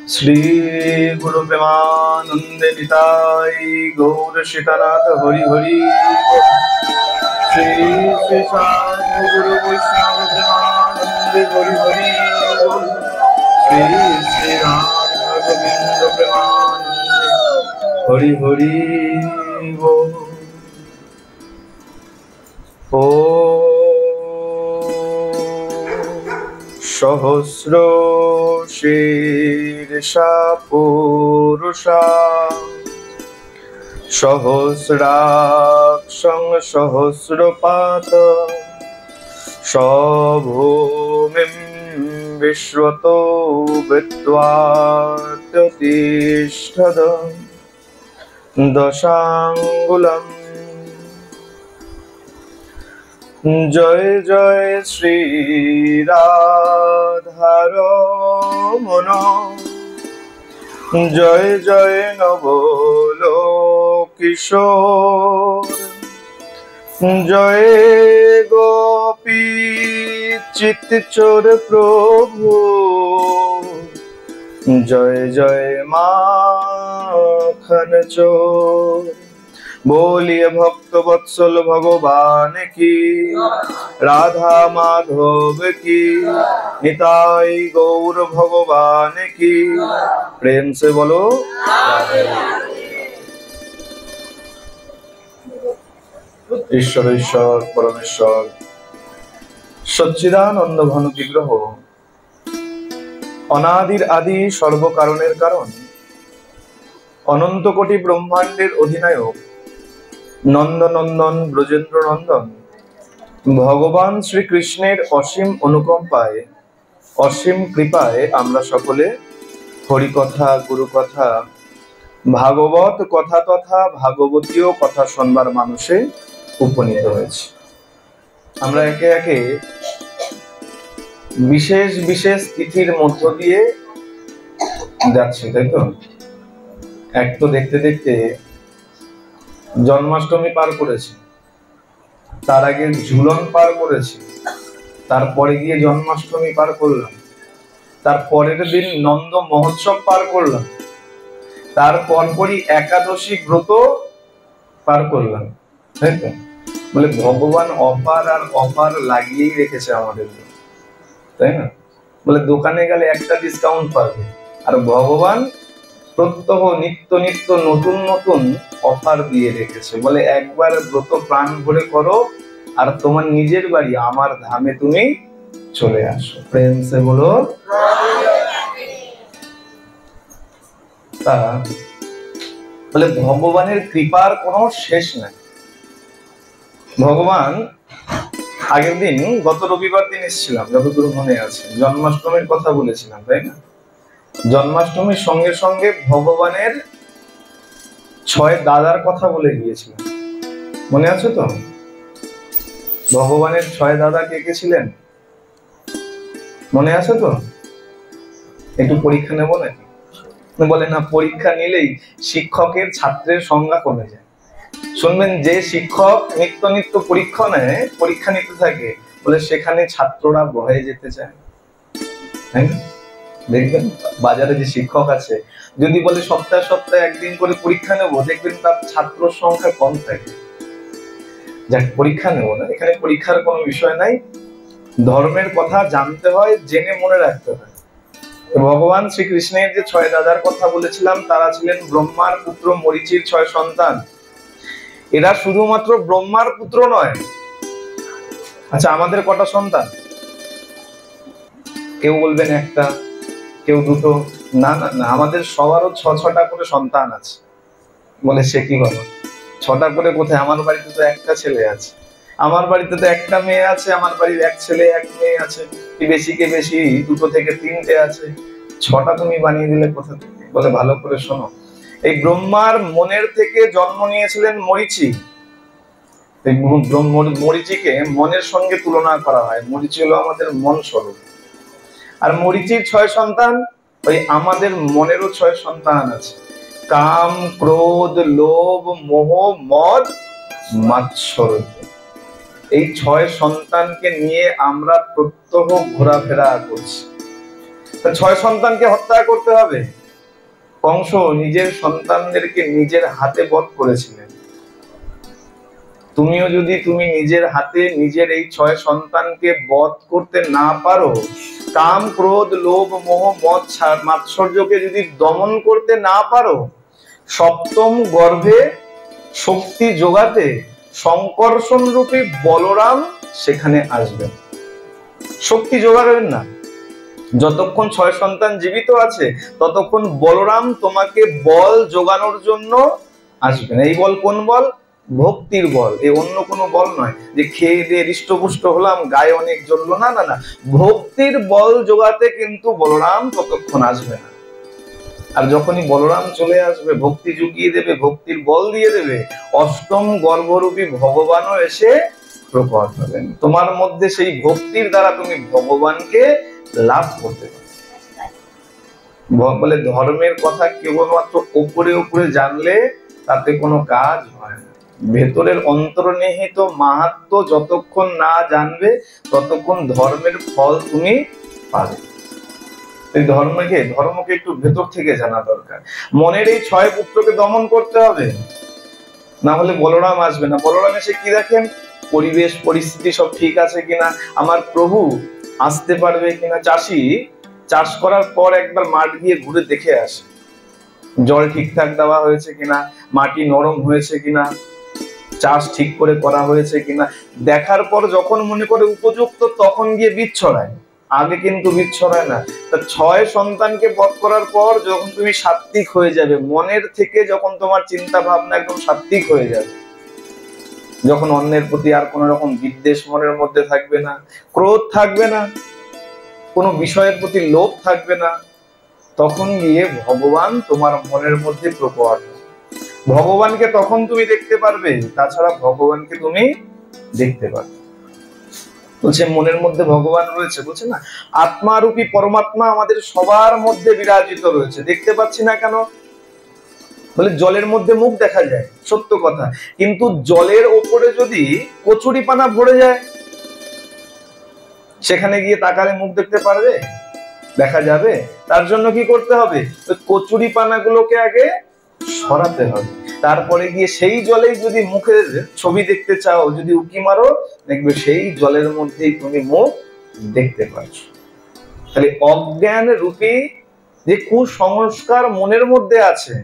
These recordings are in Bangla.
श्री गुरु प्रेमानंदे निताय गौर सीतानाथ हरि हरि। श्री श्री साधु गुरु वैष्णव प्रेमानंदे हरि हरि। श्री श्री राधा गोविंद प्रेमानंदे हरि हरि। ओ सहस्र शीर्षा पुरुषा सहस्राक्षं सहस्रपात सभूमिं विश्वतो विद्वात्तिष्ठद दशांगुलम्। जय जय श्री राधारमण जय जय नवलोकिशोर जय गोपी चित्तचोर प्रभु जय जय माखन चोर। बोलिए भक्त वत्सल भगवान की, राधा माधव की, निताई गौर भगवान की। प्रेम से बोलो ईश्वर ईश्वर परमेश्वर सच्चिदानंद घन विग्रह अनादिर आदि सर्व कारणेर कारण अनंत कोटि ब्रह्मांडेर अधिनायक नंदनंदन ब्रजेंद्र नंदन भगवान श्री कृष्णेर असीम अनुकंपाय असीम कृपाय आमरा सकले हरिकथा गुरुकथा भागवत कथा तथा भागवतीय कथा शुनबार मानुषे उपनीत हयेछि। आमरा एके एके विशेष विशेष तिथिर मध्य दिए जाচ্ছি, তাই তো? एक तो देखते देखते जन्माष्टमी पार करेছি, तार आगे झूलन पार करेছি, तारपरे गिয়ে जन्माष्टमी पार करलाम, तारपरेर दिन नंद महोत्सव पार करलाम, तारपरपरই एकादशी व्रत पार करलाम, তাই তো? বলে ভগবান অপার আর অপার লাগিয়েই রেখেছে আমাদের জন্য, তাই না? বলে দোকানে গেলে একটা ডিসকাউন্ট পাবে, আর ভগবান প্রত্যহ নিত্য নিত্য নতুন নতুন অফার দিয়ে রেখেছে। বলে একবার ব্রত প্রাণ ভরে করো আর তোমার নিজের বাড়ি আমার ধামে তুমি চলে আসো। প্রেম সে বলো। তা বলে ভগবানের কৃপার কোনো শেষ নাই। ভগবান আগের দিন গত রবিবার দিন এসেছিলাম, যতদূর মনে আছে, জন্মাষ্টমীর কথা বলেছিলাম, তাই না? জন্মাষ্টমীর সঙ্গে সঙ্গে ভগবানের 6 দাদার কথা বলে গিয়েছিলাম, মনে আছে তো? ভগবানের 6 দাদা কে কে ছিলেন মনে আছে তো? একটু পরীক্ষা নেব নাকি? বলে না, পরীক্ষা নিলেই শিক্ষকের ছাত্রের সংখ্যা কমে যায়। শুনবেন, যে শিক্ষক নিত্য নিত্য পরীক্ষা নেয়, পরীক্ষা নিতে থাকে, বলে সেখানে ছাত্ররা ভয়ে যেতে চায়, তাই না? দেখবেন বাজারে যে শিক্ষক আছে, যদি বলে সপ্তাহে সপ্তাহে একদিন করে পরীক্ষা নেব, দেখবেন তার ছাত্র সংখ্যা কম থাকে। যাক, পরীক্ষা নেব না, এখানে পরীক্ষার কোনো বিষয় নাই। ধর্মের কথা জানতে হয়, জেনে মনে রাখতে হয়। ভগবান শ্রীকৃষ্ণের যে 6 দাদার কথা বলেছিলাম, তারা ছিলেন ব্রহ্মার পুত্র মরীচির 6 সন্তান। এরা শুধুমাত্র ব্রহ্মার পুত্র নয়। আচ্ছা, আমাদের কটা সন্তান? কেউ বলবেন একটা, কেউ দুটো। না না না, আমাদের সবারও 6টা করে সন্তান আছে। বলে সে কি বলো, 6টা করে কোথায়? আমার বাড়িতে তো একটা ছেলে আছে, আমার বাড়িতে তো একটা মেয়ে আছে, আমার বাড়ির এক ছেলে এক মেয়ে আছে, বেশি কে বেশি 2 থেকে 3টে আছে, 6টা তুমি বানিয়ে দিলে কোথা থেকে? বলে ভালো করে শোনো, এই ব্রহ্মার মনের থেকে জন্ম নিয়েছিলেন মরীচি। মরীচিকে মনের সঙ্গে তুলনা করা হয়। মরীচি হলো আমাদের মন স্বরূপ। আর মরীচির 6 সন্তান, ওই আমাদের মনেরও 6 সন্তান আছে। কাম, ক্রোধ, লোভ, মোহ, মদ, মাৎসর্য। এই 6 সন্তানকে নিয়ে আমরা প্রত্যহ ঘোরাফেরা করছি। ছয় সন্তানকে হত্যা করতে হবে। কংস নিজের সন্তানদেরকে নিজের হাতে বধ করেছিলেন। তুমি নিজের হাতে নিজের এই ছয় সন্তানকে বধ করতে না পারো, কাম ক্রোধ লোভ মোহ মদ মাৎসর্যকে যদি দমন করতে না পারো, সপ্তম গর্ভে শক্তি যোগাতে সংকর্ষণ রূপী বলরাম সেখানে আসবেন। শক্তি যোগাবেন না, যতক্ষণ ছয় সন্তান জীবিত আছে ততক্ষণ বলরাম তোমাকে বল যোগানোর জন্য আসবেন। এই বল কোন বল? ভক্তির বল। এই অন্য কোনো বল নয় যে খেয়ে দিয়ে হৃষ্টপুষ্ট হলাম, গায়ে অনেক জ্বললো, না না না। ভক্তির বল যোগাতে কিন্তু বলরাম ততক্ষণ আসবে না। আর যখনই বলরাম চলে আসবে, ভক্তি জুগিয়ে দেবে, ভক্তির বল দিয়ে দেবে, অষ্টম গর্ভরূপী ভগবানও এসে প্রকট হবেন। তোমার মধ্যে সেই ভক্তির দ্বারা তুমি ভগবানকে লাভ করতে পারো। বলে ধর্মের কথা কেবলমাত্র উপরে উপরে জানলে তাতে কোনো কাজ হয় না। ভেতরের অন্তর্নিহিত মাহাত্ম্য যতক্ষণ না জানবে ততক্ষণ ধর্মের ফল তুমি পাবে। ধর্মকে একটু ভেতর থেকে জানা দরকার। মনের এই ছয় পুত্রকে দমন করতে হবে, না হলে বলরাম আসবে না। বলরাম এসে কি দেখেন? পরিবেশ পরিস্থিতি সব ঠিক আছে কিনা, আমার প্রভু আসতে পারবে কিনা। চাষি চাষ করার পর একবার মাঠ গিয়ে ঘুরে দেখে আসে, জল ঠিকঠাক দেওয়া হয়েছে কিনা, মাটি নরম হয়েছে কিনা, চাষ ঠিক করে করা হয়েছে কিনা। দেখার পর যখন মনে করে উপযুক্ত তখন গিয়ে বীজ ছড়ায়, আগে কিন্তু বীজ ছড়ায় না। তা ছয় সন্তানকে বধ করার পর যখন তুমি সাত্ত্বিক হয়ে যাবে, মনের থেকে যখন তোমার চিন্তা ভাবনা একদম সাত্ত্বিক হয়ে যাবে, যখন অন্যের প্রতি আর কোন রকম বিদ্বেষ মনের মধ্যে থাকবে না, ক্রোধ থাকবে না, কোনো বিষয়ের প্রতি লোভ থাকবে না, তখন গিয়ে ভগবান তোমার মনের মধ্যে প্রকট হবে। ভগবানকে তখন তুমি দেখতে পারবে, তাছাড়া ভগবানকে তুমি দেখতে পারবে। বলছে মনের মধ্যে ভগবান রয়েছে, বলছে না আত্মারূপী পরমাত্মা আমাদের সবার মধ্যে বিরাজিত রয়েছে, দেখতে পাচ্ছি না কেন? বলে জলের মধ্যে মুখ দেখা যায়, সত্য কথা, কিন্তু জলের ওপরে যদি কচুরি পানা ভরে যায়, সেখানে গিয়ে তাকালে মুখ দেখতে পারবে? দেখা যাবে? তার জন্য কি করতে হবে? কচুরি পানাগুলোকে আগে সরাতে হবে, তারপরে গিয়ে সেই জলেই যদি মুখের ছবি দেখতে চাও, যদি উকি মারো, দেখবে সেই জলের মধ্যেই তুমি মুখ দেখতে পাচ্ছ। তাহলে অজ্ঞান রূপী যে কুসংস্কার মনের মধ্যে আছে,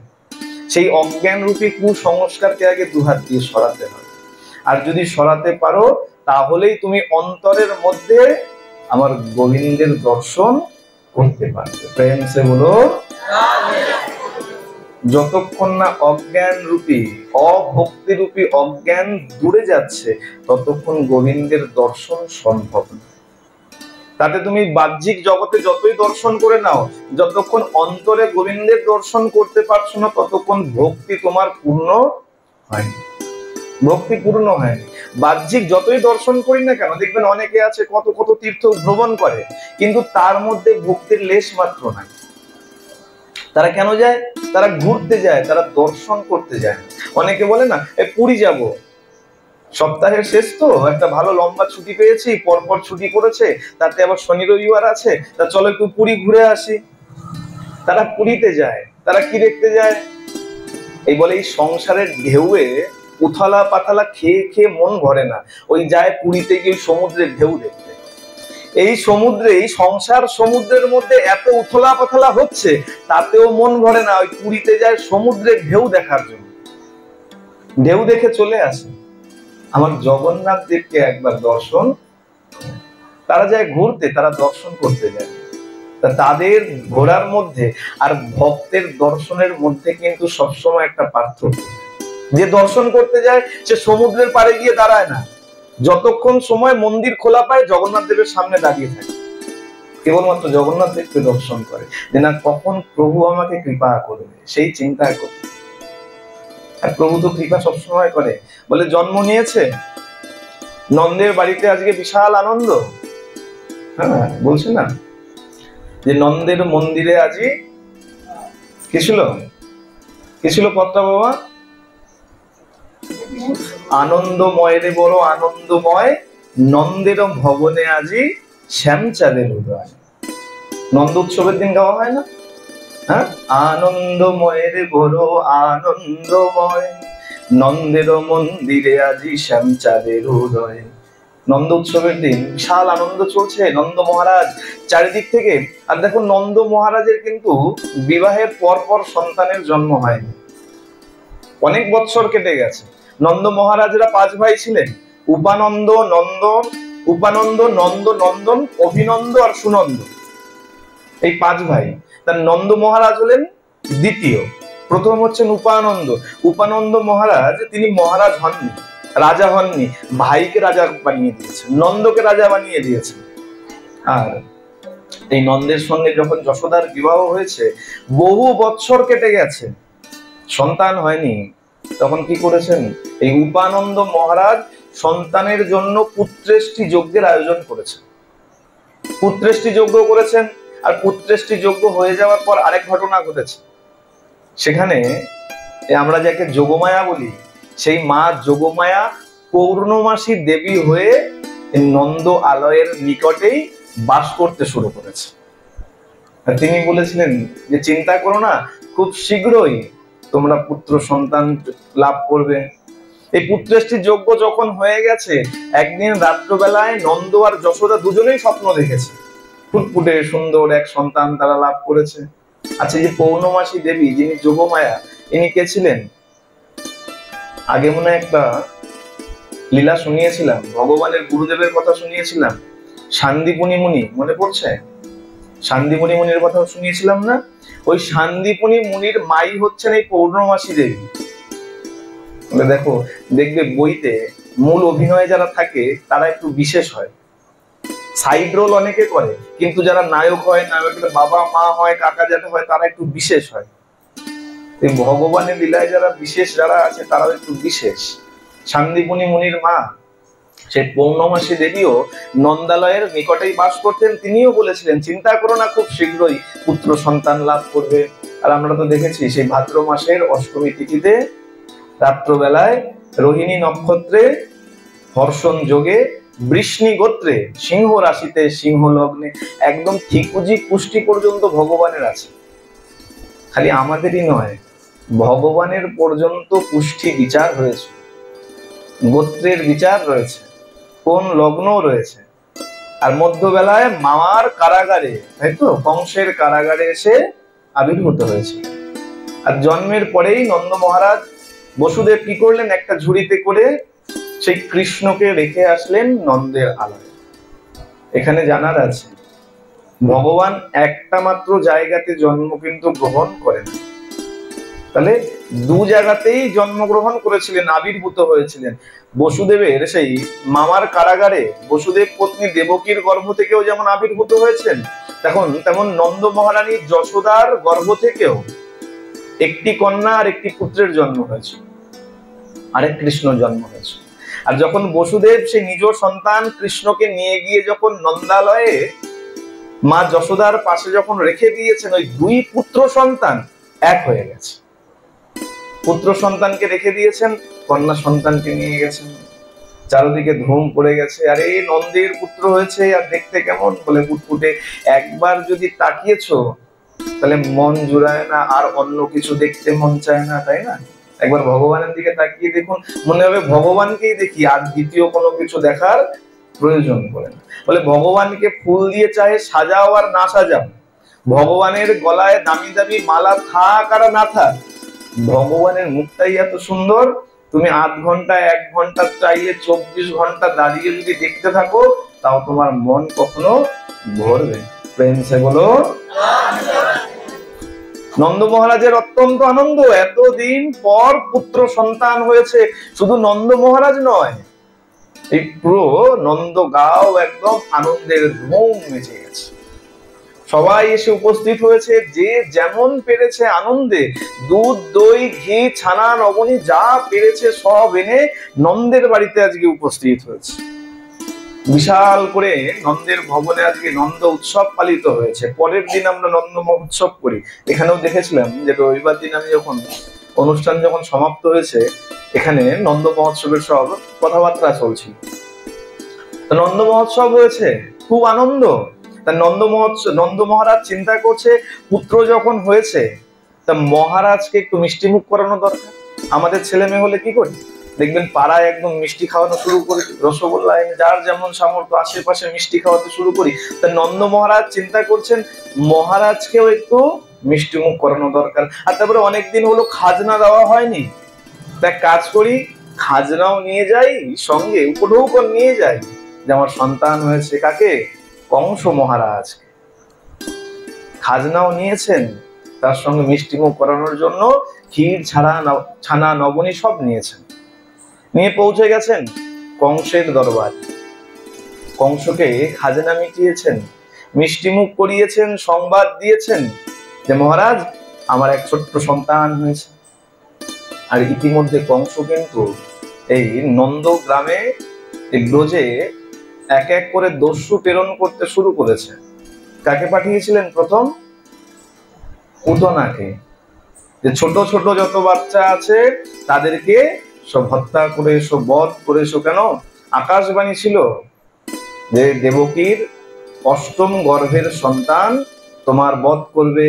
সেই অজ্ঞান রূপী কুসংস্কারকে আগে দুহাত দিয়ে সরাতে হবে। আর যদি সরাতে পারো তাহলেই তুমি অন্তরের মধ্যে আমার গোবিন্দের দর্শন করতে পারবে। প্রেম সে বলো। যতক্ষণ না অজ্ঞান রূপী অভক্তি রূপী অজ্ঞান দূরে যাচ্ছে ততক্ষণ গোবিন্দের দর্শন সম্ভব না। তাতে তুমি বাহ্যিক জগতে যতই দর্শন করে নাও, যতক্ষণ অন্তরে গোবিন্দের দর্শন করতে পারছো না ততক্ষণ ভক্তি তোমার পূর্ণ হয়নি। ভক্তি পূর্ণ হয়নি। বাহ্যিক যতই দর্শন করি না কেন, দেখবেন অনেকে আছে কত কত তীর্থ ভ্রমণ করে, কিন্তু তার মধ্যে ভক্তির লেশ মাত্র নাই। তারা কেন যায়? তারা ঘুরতে যায়, তারা দর্শন করতে যায়। অনেকে বলে না পুরী যাব, সপ্তাহের শেষ তো একটা ভালো লম্বা ছুটি পেয়েছি, পরপর ছুটি করেছে, তাতে আবার শনি রবিবার আছে, তা চলো একটু পুরী ঘুরে আসি। তারা পুরীতে যায়, তারা কি দেখতে যায়? এই বলে এই সংসারের ঢেউয়ে উথালা পাথালা খেয়ে খেয়ে মন ভরে না, ওই যায় পুরীতে গিয়ে সমুদ্রের ঢেউ দেখতে। এই সমুদ্রে, এই সংসার সমুদ্রের মধ্যে এত উথলা পাথালা হচ্ছে, তাতেও মন ভরে না, ওই পুরীতে যায় সমুদ্রের ঢেউ দেখার জন্য। ঢেউ দেখে চলে আসে। আমার জগন্নাথ দেবকে একবার দর্শন, তারা যায় ঘুরতে, তারা দর্শন করতে যায়। তাদের ঘোরার মধ্যে আর ভক্তের দর্শনের মধ্যে কিন্তু সবসময় একটা পার্থক্য। যে দর্শন করতে যায় সে সমুদ্রের পাড়ে গিয়ে দাঁড়ায় না, যতক্ষণ সময় মন্দির খোলা পায় জগন্নাথ দেবের সামনে দাঁড়িয়ে থাকে, কেবলমাত্র জগন্নাথ দেবকে দর্শন করে, যে না কখন প্রভু আমাকে কৃপা করবে সেই চিন্তায় করে। আর প্রভু তো কৃপা সবসময় করে। বলে জন্ম নিয়েছে নন্দের বাড়িতে, আজকে বিশাল আনন্দ। হ্যাঁ বলছে না যে নন্দের মন্দিরে আজি কি ছিল পত্রা বাবা? আনন্দময় রে বড় আনন্দময়, নন্দের ভবনে আজি শ্যামচাঁদের উদয়। নন্দ উৎসবের দিন গাওয়া হয় না? হ্যাঁ, আনন্দময় রে বড় আনন্দময়, নন্দের মন্দিরে আজি শ্যামচাঁদের উদয়। নন্দ উৎসবের দিন বিশাল আনন্দ চলছে, নন্দ মহারাজ চারিদিক থেকে। আর দেখো, নন্দ মহারাজের কিন্তু বিবাহের পর পর সন্তানের জন্ম হয়নি, অনেক বৎসর কেটে গেছে। নন্দ মহারাজরা 5 ভাই ছিলেন, উপানন্দ, নন্দন, উপানন্দ, নন্দ, নন্দন, অভিনন্দ আর সুনন্দ, এই 5 ভাই। তার নন্দ মহারাজ হলেন দ্বিতীয়, প্রথম হচ্ছেন উপানন্দ। উপানন্দ মহারাজ তিনি মহারাজ হননি, রাজা হননি, ভাইকে রাজা বানিয়ে দিয়েছেন, নন্দকে রাজা বানিয়ে দিয়েছেন। আর এই নন্দের সঙ্গে যখন যশোদার বিবাহ হয়েছে, বহু বৎসর কেটে গেছে, সন্তান হয়নি, তখন কি করেছেন এই উপানন্দ মহারাজ সন্তানের জন্য পুত্রেষ্টি যজ্ঞের আয়োজন করেছেন। পুত্রেষ্টি যজ্ঞ করেছেন, আর পুত্রেষ্টি যজ্ঞ হয়ে যাওয়ার পর আরেক ঘটনা ঘটেছে। সেখানে আমরা যাকে যোগমায়া বলি, সেই মা যোগমায়া পৌর্ণমাসী দেবী হয়ে নন্দ আলয়ের নিকটেই বাস করতে শুরু করেছে। তিনি বলেছিলেন যে চিন্তা করো না, খুব শীঘ্রই তোমরা পুত্র সন্তান লাভ করবে। এই পুত্রেষ্টি যজ্ঞ যখন হয়ে গেছে, একদিন রাত্রবেলায় নন্দ আর যশোদা দুজনেই স্বপ্ন দেখেছে, ফুটফুটে সুন্দর এক সন্তান তারা লাভ করেছে। আচ্ছা, যে পৌর্ণমাসী দেবী যিনি যোগমায়া, ইনি কে ছিলেন? আগে মনে হয় একটা লীলা শুনিয়েছিলাম, ভগবানের গুরুদেবের কথা শুনিয়েছিলাম, শান্তিপুনি মুনি, মনে পড়ছে? শান্তিপুনি মুনির কথা শুনিয়েছিলাম না? ওই শান্তিপুনি মুনির মাই হচ্ছেন এই পৌর্ণমাসী দেবী। দেখো, দেখবে বইতে মূল অভিনয়ে যারা থাকে তারা একটু বিশেষ হয়, সাইড রোল অনেকে করে, কিন্তু যারা নায়ক হয়, নায়কের বাবা মা হয়, কাকা জ্যাঠা হয়, তারা একটু বিশেষ হয়। এই ভগবানের লীলায় যারা বিশেষ যারা আছে তারাও একটু বিশেষ। শান্তিপুনি মুনির মা সেই পৌর্ণমাসী দেবীও নন্দালয়ের নিকটেই বাস করতেন। তিনিও বলেছিলেন চিন্তা করো না, খুব শীঘ্রই পুত্র সন্তান লাভ করবে। আর আমরা তো দেখেছি সেই ভাদ্র মাসের অষ্টমী তিথিতে রাত্রবেলায় রোহিণী নক্ষত্রে হর্ষণ যোগে বৃষ্ণি গোত্রে সিংহ রাশিতে সিংহ লগ্নে একদম ঠিকুজি পুষ্টি পর্যন্ত ভগবানের আছে। খালি আমাদেরই নয়, ভগবানের পর্যন্ত পুষ্টি বিচার হয়েছে, গোত্রের বিচার রয়েছে, কোন লগ্ন রয়েছে। আর মধ্যবেলায় মামার কারাগারে, তাই তো, কংসের কারাগারে এসে আবির্ভূত হয়েছে। আর জন্মের পরেই নন্দ মহারাজ বসুদেব কি করলেন, একটা ঝুড়িতে করে সেই কৃষ্ণকে রেখে আসলেন নন্দের আলয়ে। এখানে জানার আছে, ভগবান একটা মাত্র জায়গাতে জন্ম কিন্তু গ্রহণ করেন, তাহলে 2 জায়গাতেই জন্মগ্রহণ করেছিলেন, আবির্ভূত হয়েছিলেন। বসুদেবের সেই মামার কারাগারে বসুদেব পত্নী দেবকীর গর্ভ থেকেও যেমন আবির্ভূত হয়েছেন, তেমন নন্দ মহারানী যশোদার গর্ভ থেকেও একটি কন্যা আর একটি পুত্রের জন্ম হয়েছে, আরেক কৃষ্ণ জন্ম হয়েছে। আর যখন বসুদেব সেই নিজ সন্তান কৃষ্ণকে নিয়ে গিয়ে যখন নন্দালয়ে মা যশোদার পাশে যখন রেখে দিয়েছেন, ওই 2 পুত্র সন্তান এক হয়ে গেছে। পুত্র সন্তানকে রেখে দিয়েছেন, কন্যা সন্তানকে নিয়ে গেছেন। চারিদিকে ধুম পড়ে গেছে, আরে নন্দের পুত্র হয়েছে, আর দেখতে কেমন, বলে ফুটফুটে। একবার যদি তাকিয়েছো তাহলে মন জুড়ায় না, আর অন্য কিছু দেখতে মন চায় না, তাই না? একবার ভগবানের দিকে তাকিয়ে দেখুন, মনে হবে ভগবানকেই দেখি, আর দ্বিতীয় কোনো কিছু দেখার প্রয়োজন পড়ে না। বলে ভগবানকে ফুল দিয়ে চাহে সাজাও আর না সাজাও, ভগবানের গলায় দামি দামি মালা থাক আর না থাক, ভগবানের মুখটাই এত সুন্দর, তুমি 8 ঘন্টা 1 ঘন্টা চাইলে 24 ঘন্টা দাঁড়িয়ে যদি দেখতে থাকো, তাও তোমার মন কখনো ভরবে। প্রেম সে বলো। নন্দ মহারাজের অত্যন্ত আনন্দ, এতদিন পর পুত্র সন্তান হয়েছে। শুধু নন্দ মহারাজ নয়, এই পুরো নন্দগাঁও একদম আনন্দের ধুম মেচে গেছে। সবাই এসে উপস্থিত হয়েছে, যে যেমন পেরেছে আনন্দে দুধ দই ঘি ছানা নবনী যা পেরেছে সব এনে নন্দের বাড়িতে আজকে উপস্থিত হয়েছে। বিশাল করে নন্দের ভবনে আজকে নন্দ উৎসব পালিত হয়েছে। পরের দিন আমরা নন্দ মহোৎসব করি। এখানেও দেখেছিলাম যে রবিবার দিন আমি যখন অনুষ্ঠান যখন সমাপ্ত হয়েছে, এখানে নন্দ মহোৎসবের সব কথাবার্তা চলছিল। নন্দ মহোৎসব হয়েছে, খুব আনন্দ। তা নন্দ মহারাজ চিন্তা করছে পুত্র যখন হয়েছে তা মহারাজকে একটু মিষ্টি মুখ করানো দরকার। আমাদের ছেলে মেয়ে হলে কি করি, দেখবেন পাড়ায় একদম মিষ্টি খাওয়ানো শুরু করি, রসগোল্লা যার যেমন সামর্থ্য আশেপাশে মিষ্টি খাওয়াতে শুরু করি। তা নন্দ মহারাজ চিন্তা করছেন মহারাজকেও একটু মিষ্টি মুখ করানো দরকার। আর তারপরে অনেকদিন হলো খাজনা দেওয়া হয়নি, তা কাজ করি খাজনাও নিয়ে যাই, সঙ্গে উপঢৌকন নিয়ে যাই যে আমার সন্তান হয়েছে। কাকে? কংস মহারাজ। খাজনাও নিয়েছেন, তার সঙ্গে মিষ্টিমুখ করানোর জন্য ক্ষীর ছানা নবনী সব নিয়েছেন। নিয়ে পৌঁছে গেছেন কংসের দরবার। কংসকে খাজনা মিটিয়েছেন, মিষ্টিমুখ করিয়েছেন, সংবাদ দিয়েছেন যে মহারাজ আমার এক ছোট্ট সন্তান হয়েছে। আর ইতিমধ্যে কংস কিন্তু এই নন্দ গ্রামে এই ব্রজে এক এক করে দস্যু প্রেরণ করতে শুরু করেছে। কাকে পাঠিয়েছিলেন? প্রথম পুতনাকে, যে ছোট ছোট যত বাচ্চা আছে তাদেরকে সব হত্যা করে সব বধ করে। কেন? আকাশবাণী ছিল যে দেবকীর অষ্টম গর্ভের সন্তান তোমার বধ করবে।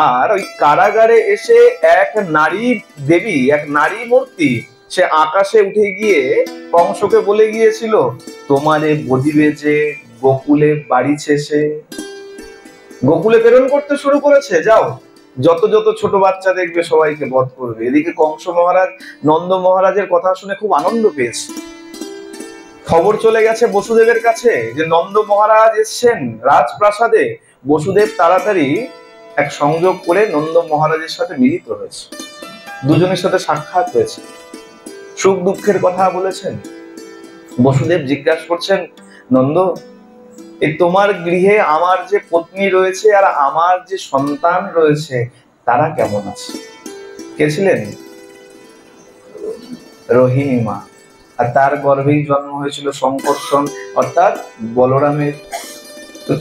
আর ওই কারাগারে এসে এক নারী দেবী, এক নারী মূর্তি, সে আকাশে উঠে গিয়ে কংসকে বলে গিয়েছিল তোমারে বধিবে যে গোকুলে বাড়ি শেষে। গোকুলে প্রেরণ করতে শুরু করেছে, যাও যত যত ছোট বাচ্চা দেখবে সবাইকে বধ করবে। এদিকে কংস মহারাজ নন্দ মহারাজের কথা শুনে খুব আনন্দ পেয়েছে। খবর চলে গেছে বসুদেবের কাছে যে নন্দ মহারাজ এসছেন রাজপ্রাসাদে। বসুদেব তাড়াতাড়ি এক সংযোগ করে নন্দ মহারাজের সাথে মিলিত হয়েছে, দুজনের সাথে সাক্ষাৎ হয়েছে, সুখ দুঃখের কথা বলেছেন। বসুদেব জিজ্ঞাসা করছেন নন্দ, এই তোমার গৃহে আমার যে পত্নী রয়েছে আর আমার যে সন্তান রয়েছে তারা কেমন আছে? কে ছিলেন? রোহিণী মা। আর তার গর্ভেই জন্ম হয়েছিল শঙ্কর্ষণ অর্থাৎ বলরামের।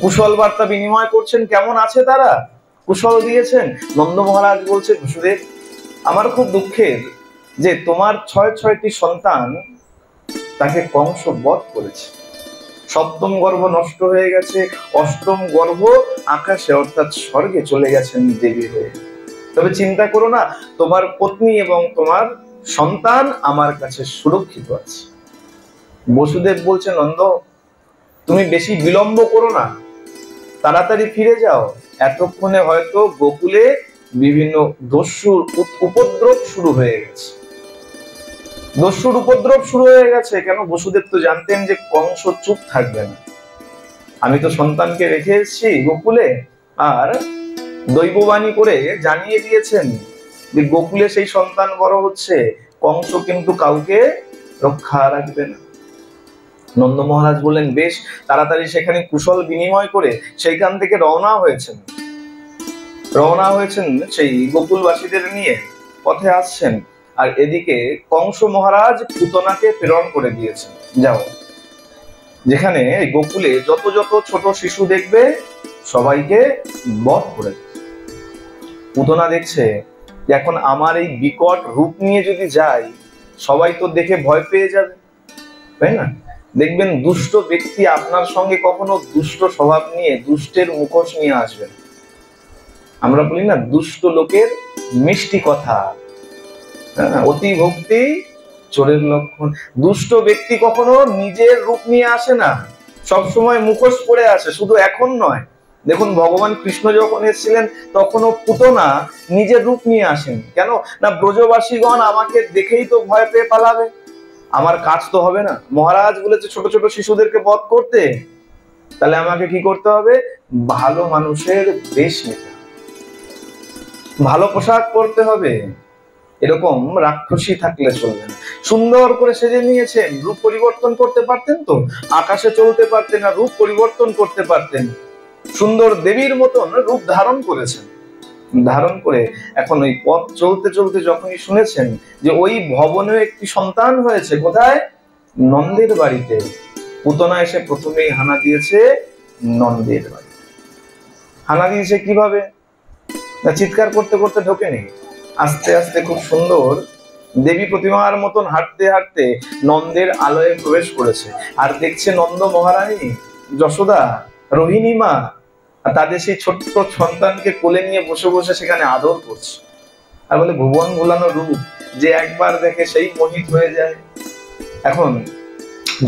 কুশল বার্তা বিনিময় করছেন, কেমন আছে তারা, কুশল দিয়েছেন। নন্দ মহারাজ বলছে বসুদেব আমার খুব দুঃখের যে তোমার 6টি সন্তান তাকে কংস বধ করেছে। সপ্তম গর্ভ নষ্ট হয়ে গেছে, অষ্টম গর্ভ আকাশে অর্থাৎ স্বর্গে চলে গেছেন দেবী হয়ে। তবে চিন্তা করো না, তোমার পত্নী এবং তোমার সন্তান আমার কাছে সুরক্ষিত আছে। বসুদেব বলছে নন্দ তুমি বেশি বিলম্ব করো না, তাড়াতাড়ি ফিরে যাও। এতক্ষণে হয়তো গোকুলে বিভিন্ন দস্যুর উপদ্রব শুরু হয়ে গেছে। দস্যুর উপদ্রব শুরু হয়ে গেছে কেন? বসুদেব তো জানতেন যে কংস চুপ থাকবে না। আমি তো সন্তানকে রেখে এসেছি গোকুলে, আর দৈববাণী করে জানিয়ে দিয়েছেন যে গোকুলে সেই সন্তান বড় হচ্ছে, কংস কিন্তু কাউকে রক্ষা রাখবে না। নন্দ মহারাজ বললেন বেশ, তাড়াতাড়ি সেখানে কুশল বিনিময় করে সেইখান থেকে রওনা হয়েছেন সেই গোকুলবাসীদের নিয়ে পথে আসছেন। আর এদিকে কংস মহারাজ পুতনাকে প্রেরণ করে দিয়েছেন, যাও যেখানে গোকুলে যত যত ছোট শিশু দেখবে সবাইকে বধ করে। পুতনা দেখছে যে এখন আমার এই বিকট রূপ নিয়ে যদি যাই সবাই তো দেখে ভয় পেয়ে যাবে, তাই না? দেখবেন দুষ্ট ব্যক্তি আপনার সঙ্গে কখনো দুষ্ট স্বভাব নিয়ে দুষ্টের মুখোশ নিয়ে আসবেন। আমরা বলি না দুষ্ট লোকের মিষ্টি কথা, অতি ভক্তি চোরের লক্ষণ। দুষ্ট ব্যক্তি কখনো নিজের রূপ নিয়ে আসে না, সবসময় মুখোশ পরে আসে। শুধু এখন নয়, দেখুন ভগবান কৃষ্ণ যখন এসেছিলেন তখনও পুতনা নিজের রূপ নিয়ে আসেন। কেন না? ব্রজবাসীগণ আমাকে দেখেই তো ভয় পেয়ে পালাবে, আমার কাজ তো হবে না। মহারাজ বলেছে ছোট ছোট শিশুদেরকে বধ করতে, তাহলে আমাকে কি করতে হবে? ভালো মানুষের বেশ নিতে, ভালো পোশাক পরতে হবে। এরকম রাক্ষসী থাকলে চলবে না। সুন্দর করে সেজে নিয়েছেন, রূপ পরিবর্তন করতে পারতেন তো, আকাশে চলতে পারতেন না, রূপ পরিবর্তন করতে পারতেন। সুন্দর দেবীর মতন রূপ ধারণ করেছেন। ধারণ করে এখন ওই পথ চলতে চলতে যখনই শুনেছেন যে ওই ভবনে একটি সন্তান হয়েছে, কোথায়? নন্দের বাড়িতে। পুতনা এসে প্রথমেই হানা দিয়েছে নন্দের বাড়ি। হানা দিয়েছে কিভাবে? না চিৎকার করতে করতে ঢোকেনি, আস্তে আস্তে খুব সুন্দর দেবী প্রতিমার মতন হাঁটতে হাঁটতে নন্দের আলয়ে প্রবেশ করেছে। আর দেখছে নন্দ মহারানী, যশোদা, রোহিণী মা আর তাদের সেই ছোট্ট সন্তানকে কোলে নিয়ে বসে বসে সেখানে আদর করছে। আর বলে ভুবন ভুলানো রূপ, যে একবার দেখে সেই মোহিত হয়ে যায়। এখন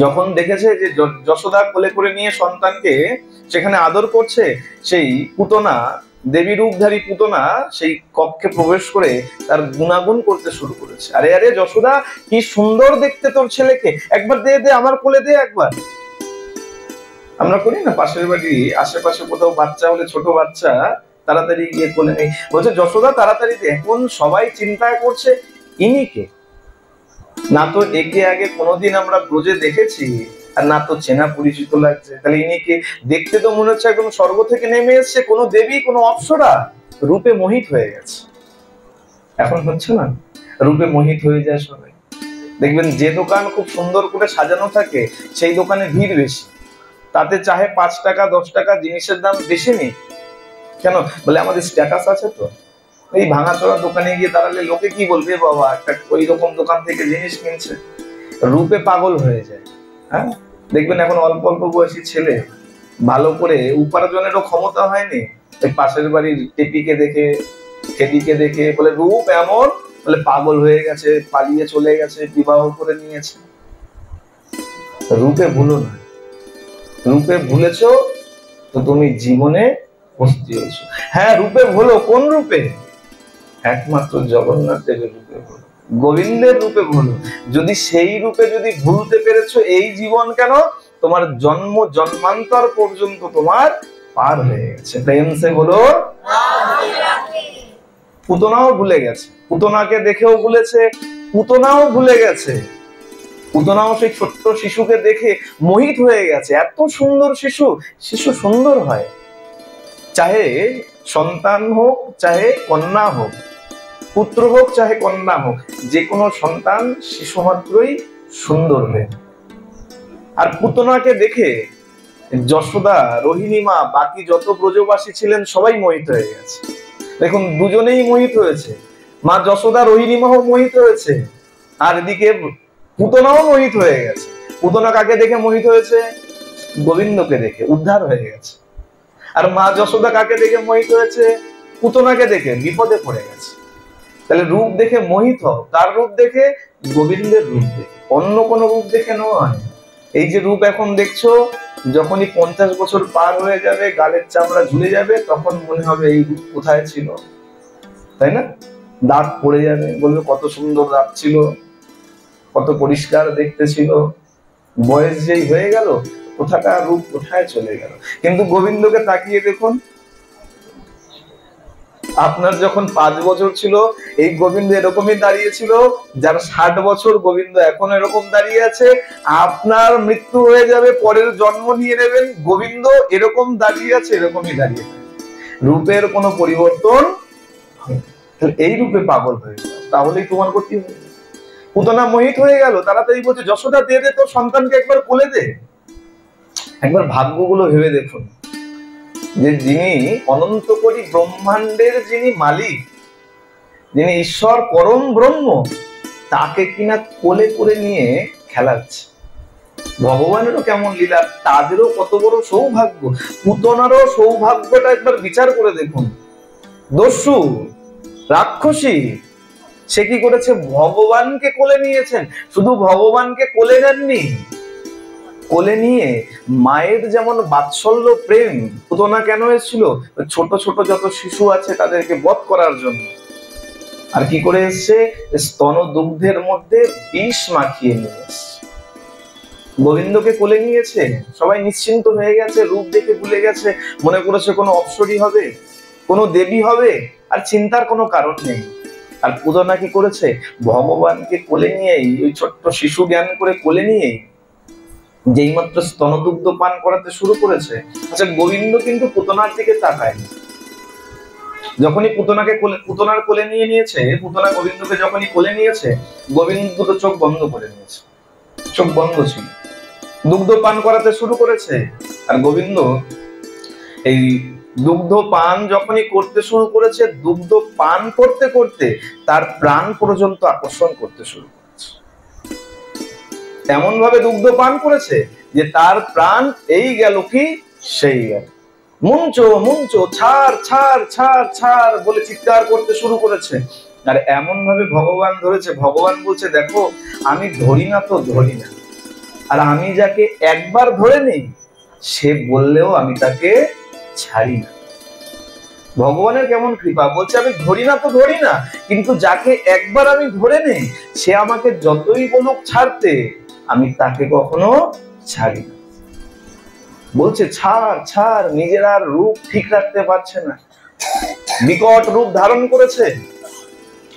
যখন দেখেছে যে যশোদা কোলে করে নিয়ে সন্তানকে সেখানে আদর করছে, সেই পুতনা, দেবী রূপধারী পুতনা সেই কক্ষে প্রবেশ করে তার গুণাগুণ করতে শুরু করেছে। আরে আরে যশোদা, কি সুন্দর দেখতে তোর ছেলেকে, একবার দে দে, আমার কোলে দে একবার। আমরা করি না, পাশের বাড়ি আশেপাশে কোথাও বাচ্চা হলে, ছোট বাচ্চা, তাড়াতাড়ি গিয়ে কোলে নেই, বলছে যশোদা তাড়াতাড়ি দে। এখন সবাই চিন্তা করছে ইনি কে, না তো একে আগে কোনোদিন আমরা ব্রজে দেখেছি, আর না তো চেনা পরিচিত লাগছে। তাহলে ইনি কে? দেখতে তো মনে হচ্ছে একদম স্বর্গ থেকে নেমে এসছে, কোনো দেবী, কোনো অপ্সরা, রূপে মোহিত হয়ে গেছে। এখন হচ্ছে না, রূপে মোহিত হয়ে যায় সবাই। দেখবেন যে দোকান খুব সুন্দর করে সাজানো থাকে সেই দোকানে ভিড় বেশি, তাতে চাহে 5 টাকা 10 টাকা জিনিসের দাম বেশি নেই। কেন? বলে আমাদের স্ট্যাটাস আছে তো। এই ভাঙাচোরা দোকানে গিয়ে দাঁড়ালে লোকে কি বলবে, বাবা একটা ওই রকম দোকান থেকে জিনিস কিনছে। রূপে পাগল হয়ে যায়। হ্যাঁ, দেখবেন এখন অল্প অল্প বয়সী ছেলে, ভালো করে উপার্জনেরও ক্ষমতা হয়নি, ওই পাশের বাড়ির টেপিকে দেখে, খেদিকে দেখে বলে রূপ এমন, বলে পাগল হয়ে গেছে, পালিয়ে চলে গেছে, বিবাহ করে নিয়েছে। রূপে ভুলো না, রূপে ভুলেছো তো তুমি জীবনে পস্তি হয়েছো। হ্যাঁ, রূপে ভুলো, কোন রূপে? একমাত্র জগন্নাথ দেবের রূপে ভুলো, গোবিন্দের রূপে ভুলো। যদি সেই রূপে যদি ভুলতে পেরেছো, এই জীবন কেন, তোমার জন্ম জন্মান্তর পর্যন্ত তোমার পার হয়ে গেছে। প্রেম সে বলো। পুতনাও ভুলে গেছে, পুতনাকে দেখেও ভুলেছে, পুতনাও ভুলে গেছে। পুতনাও সেই ছোট্ট শিশুকে দেখে মোহিত হয়ে গেছে। এত সুন্দর শিশু, শিশু সুন্দর হয়, চাহে সন্তান হোক চাহে কন্যা হোক, পুত্র হোক চাহে কন্যা হোক, যে কোনো সন্তান শিশু মাত্রই সুন্দর হয়ে। আর পুতনাকে দেখে যশোদা, রোহিণী মা, বাকি যত ব্রজবাসী ছিলেন সবাই মোহিত হয়ে গেছে। দেখুন, দুজনেই মোহিত হয়েছে, মা যশোদা, রোহিণী মাও মোহিত হয়েছে, আর এদিকে পুতনাও মোহিত হয়ে গেছে। পুতনা কাকে দেখে মোহিত হয়েছে? গোবিন্দকে দেখে, উদ্ধার হয়ে গেছে। আর মা যশোদা কাকে দেখে মোহিত হয়েছে? পুতনাকে দেখে, বিপদে পড়ে গেছে। তাহলে রূপ দেখে মোহিত হও, কার রূপ দেখে? গোবিন্দের রূপ দেখে, অন্য কোনো রূপ দেখে নয়। এই যে রূপ এখন দেখছো, যখনই 50 বছর পার হয়ে যাবে, গালের চামড়া ঝুলে যাবে, তখন মনে হবে এই রূপ কোথায় ছিল, তাই না? দাঁত পড়ে যাবে, বলবে কত সুন্দর দাঁত ছিল, কত পরিষ্কার দেখতে ছিল। বয়স যেই হয়ে গেল, কোথাকার রূপ কোথায় চলে গেল। কিন্তু গোবিন্দকে তাকিয়ে দেখুন, আপনার যখন 5 বছর ছিল এই গোবিন্দ এরকমই দাঁড়িয়েছিল, যার 60 বছর গোবিন্দ এখন এরকম দাঁড়িয়ে আছে। আপনার মৃত্যু হয়ে যাবে, পরের জন্ম নিয়ে নেবেন, গোবিন্দ এরকম দাঁড়িয়ে আছে, এরকমই দাঁড়িয়ে আছে। রূপের কোনো পরিবর্তন, এই রূপে পাগল হয়ে যাও, তাহলেই তোমার গতি হবে। পুতনা মোহিত হয়ে গেল, তাড়াতাড়ি বলছে যশোদা দে দে, তোর সন্তানকে একবার কোলে দে। একবার ভাগ্যগুলো ভেবে দেখুন, যে যিনি অনন্ত কোটি ব্রহ্মাণ্ডের যিনি মালিক, যিনি ঈশ্বর পরম ব্রহ্ম, তাকে কিনা কোলে করে নিয়ে খেলাচ্ছে। ভগবানেরও কেমন লীলা, তাদেরও কত বড় সৌভাগ্য। পুতনারও সৌভাগ্যটা একবার বিচার করে দেখুন। দস্যু, রাক্ষসী, সে কি করেছে? ভগবানকে কোলে নিয়েছেন। শুধু ভগবানকে কোলে নেননি, কোলে নিয়ে মায়ের যেমন বাৎসল্য প্রেম, পুতনা কেন এসেছিল? ছোট ছোট যত শিশু আছে তাদেরকে বধ করার জন্য। আর কি করে এসছে? স্তন দুগ্ধের মধ্যে বিষ মাখিয়ে নিয়ে এসছে। গোবিন্দকে কোলে নিয়েছে, সবাই নিশ্চিন্ত হয়ে গেছে, রূপ দেখে ভুলে গেছে, মনে করেছে কোনো অপ্সরী হবে, কোনো দেবী হবে, আর চিন্তার কোনো কারণ নেই। আর পুতনা কি করেছে? ভগবানকে কোলে নিয়েই, ওই ছোট্ট শিশু জ্ঞান করে কোলে নিয়েই যেই মাত্র স্তনদুগ্ধ পান করাতে শুরু করেছে। আচ্ছা, গোবিন্দ কিন্তু পুতনার দিকে তাকায়নি। যখনই পুতনার কোলে নিয়ে নিয়েছে, পুতনা গোবিন্দকে যখনই কোলে নিয়েছে, গোবিন্দ দুটো চোখ বন্ধ করে নিয়েছে, চোখ বন্ধ ছিল, দুগ্ধ পান করাতে শুরু করেছে। আর গোবিন্দ এই দুগ্ধ পান যখনই করতে শুরু করেছে, দুগ্ধ পান করতে করতে তার প্রাণ পর্যন্ত আকর্ষণ করতে শুরু করেছে। এমন ভাবে দুগ্ধ পান করেছে যে তার প্রাণ এই গেল কি সেই গেল। মুঞ্চো মুঞ্চো, ছাড় ছাড় ছাড় ছাড় বলে চিৎকার করতে শুরু করেছে। আর এমন ভাবে ভগবান ধরেছে, ভগবান বলছে দেখো আমি ধরি না তো ধরি না, আর আমি যাকে একবার ধরে নেই সে বললেও আমি তাকে ছাড়ি না। ভগবানের কেমন কৃপা, বলছে আমি ধরি না তো ধরি না, কিন্তু যাকে একবার আমি ধরে নেই সে আমাকে যতই বলুক ছাড়তে আমি তাকে কখনো ছাড়ি না। বলছে ছাড় ছাড়, নিজের আর রূপ ঠিক রাখতে পারছে না, বিকট রূপ ধারণ করেছে,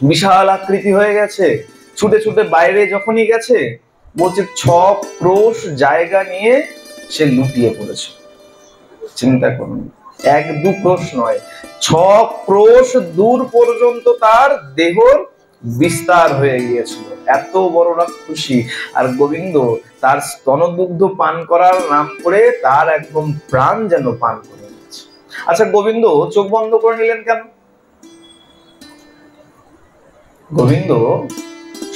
বিশাল আকৃতি হয়ে গেছে। ছুটে ছুটে বাইরে যখনই গেছে, বলছে 6 ক্রোশ জায়গা নিয়ে সে লুটিয়ে পড়েছে। চিন্তা করুন, 1-2 ক্রোশ নয়, 6 ক্রোশ দূর পর্যন্ত তার দেহর বিস্তার হয়ে গিয়েছিল। এত বড় রাক্ষসী, আর গোবিন্দ তার স্তনদুগ্ধ পান করার নাম করে তার একদম প্রাণ যেন পান করে নিচ্ছে। আচ্ছা, গোবিন্দ চোখ বন্ধ করে নিলেন কেন? গোবিন্দ,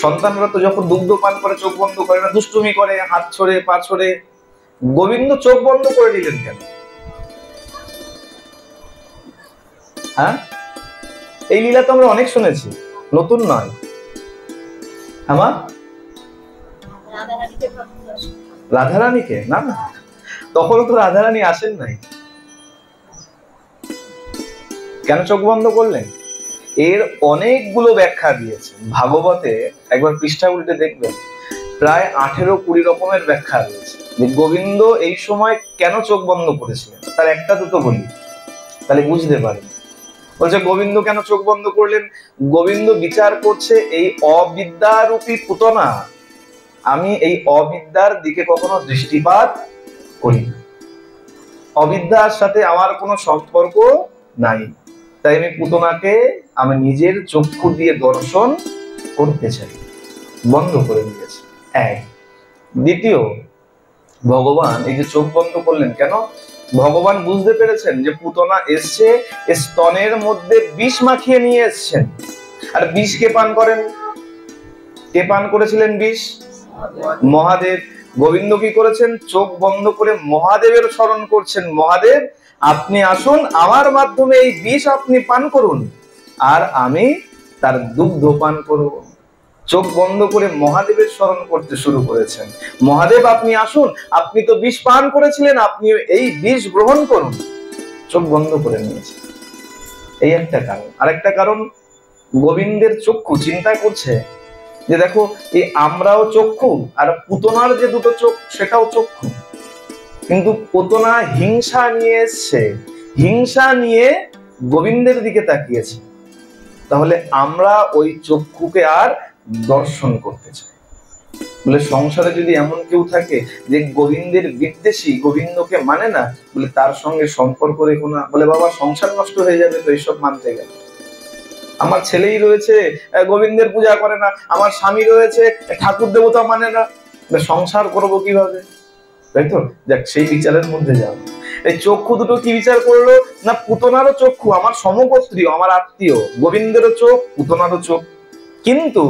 সন্তানরা তো যখন দুগ্ধ পান করে চোখ বন্ধ করে না, দুষ্টুমি করে, হাত ছড়ে পা ছড়ে। গোবিন্দ চোখ বন্ধ করে নিলেন কেন? হ্যাঁ, এই লীলা তো আমরা অনেক শুনেছি, নতুন নয়। আমার রাধারানীকে না, না তখন তো রাধারানী আসেন নাই। কেন চোখ বন্ধ করলেন? এর অনেকগুলো ব্যাখ্যা দিয়েছে ভাগবতে। একবার পৃষ্ঠা উল্টে দেখবেন, প্রায় 18-20 রকমের ব্যাখ্যা রয়েছে যে গোবিন্দ এই সময় কেন চোখ বন্ধ করেছিলেন। তার একটা দুটো বলি, তাহলে বুঝতে পারেন। বলছে গোবিন্দ কেন চোখ বন্ধ করলেন? গোবিন্দ বিচার করছে এই অবিদ্যারূপী পুতনা, আমি এই অবিদ্যার দিকে কখনো দৃষ্টিপাত করি না, অবিদ্যার সাথে আমার কোনো সম্পর্ক নাই, তাই আমি পুতনাকে আমি নিজের চক্ষু দিয়ে দর্শন করতে চাই, বন্ধ করে দিয়েছে। এক। দ্বিতীয়, ভগবান এই যে চোখ বন্ধ করলেন কেন? ভগবান বুঝতে পেরেছেন যে পুতনা এসছে স্তনের মধ্যে বিষ মাখিয়ে নিয়ে এসছেন। আর বিষ কে পান করেন? কে পান করেছিলেন বিষ? মহাদেব। গোবিন্দ কি করেছেন? চোখ বন্ধ করে মহাদেবের স্মরণ করছেন, মহাদেব আপনি আসুন, আমার মাধ্যমে এই বিষ আপনি পান করুন, আর আমি তার দুগ্ধ পান করব। চোখ বন্ধ করে মহাদেবের স্মরণ করতে শুরু করেছেন। মহাদেব আপনি আসুন, আপনি তো বিষ পান করেছিলেন, আপনি এই বিষ গ্রহণ করুন। চোখ বন্ধ করে নিয়েছে, এই একটা কারণ। আরেকটা কারণ, গোবিন্দের চক্ষু চিন্তা করছে যে দেখো এই আমরাও চক্ষু, আর পুতনার যে দুটো চোখ সেটাও চক্ষু, কিন্তু পুতনা হিংসা নিয়ে এসছে, হিংসা নিয়ে গোবিন্দের দিকে তাকিয়েছে। তাহলে আমরা ওই চক্ষুকে আর দর্শন করতে চাই। বলে সংসারে যদি এমন কেউ থাকে যে গোবিন্দের বিদ্বেষী, গোবিন্দকে মানে না, বলে তার সঙ্গে সম্পর্ক রেখো না। বলে বাবা সংসার নষ্ট হয়ে যাবে তো এইসব মানতে গেলে। আমার ছেলেই রয়েছে গোবিন্দের পূজা করে না, আমার স্বামী রয়েছে ঠাকুর দেবতা মানে না, সংসার করবো কিভাবে? তাই তো, দেখ সেই বিচারের মধ্যে যাও। এই চক্ষু দুটো কি বিচার করলো না, পুতনারও চক্ষু আমার সমগোত্রীয়, আমার আত্মীয়, গোবিন্দেরও চোখ পুতনারও চোখ, কিন্তু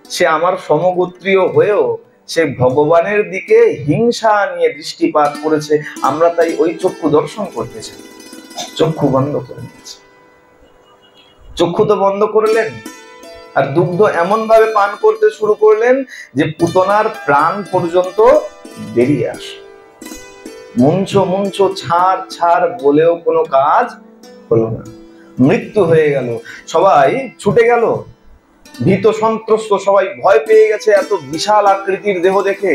সে আমার সমগোত্রীয় হয়েও সে ভগবানের দিকে হিংসা নিয়ে দৃষ্টিপাত করেছে। আমরা তাই ওই চক্ষু দর্শন করতে চাই, চক্ষু বন্ধ করে নিয়েছে। চক্ষু তো বন্ধ করলেন, আর দুগ্ধ এমন ভাবে পান করতে শুরু করলেন যে পুতনার প্রাণ পর্যন্ত বেরিয়ে আসে। মুঞ্চো মুঞ্চো, ছাড় ছাড় বলেও কোনো কাজ হলো না, মৃত্যু হয়ে গেল। সবাই ছুটে গেল, ভীত সন্ত্রস্ত, সবাই ভয় পেয়ে গেছে এত বিশাল আকৃতির দেহ দেখে,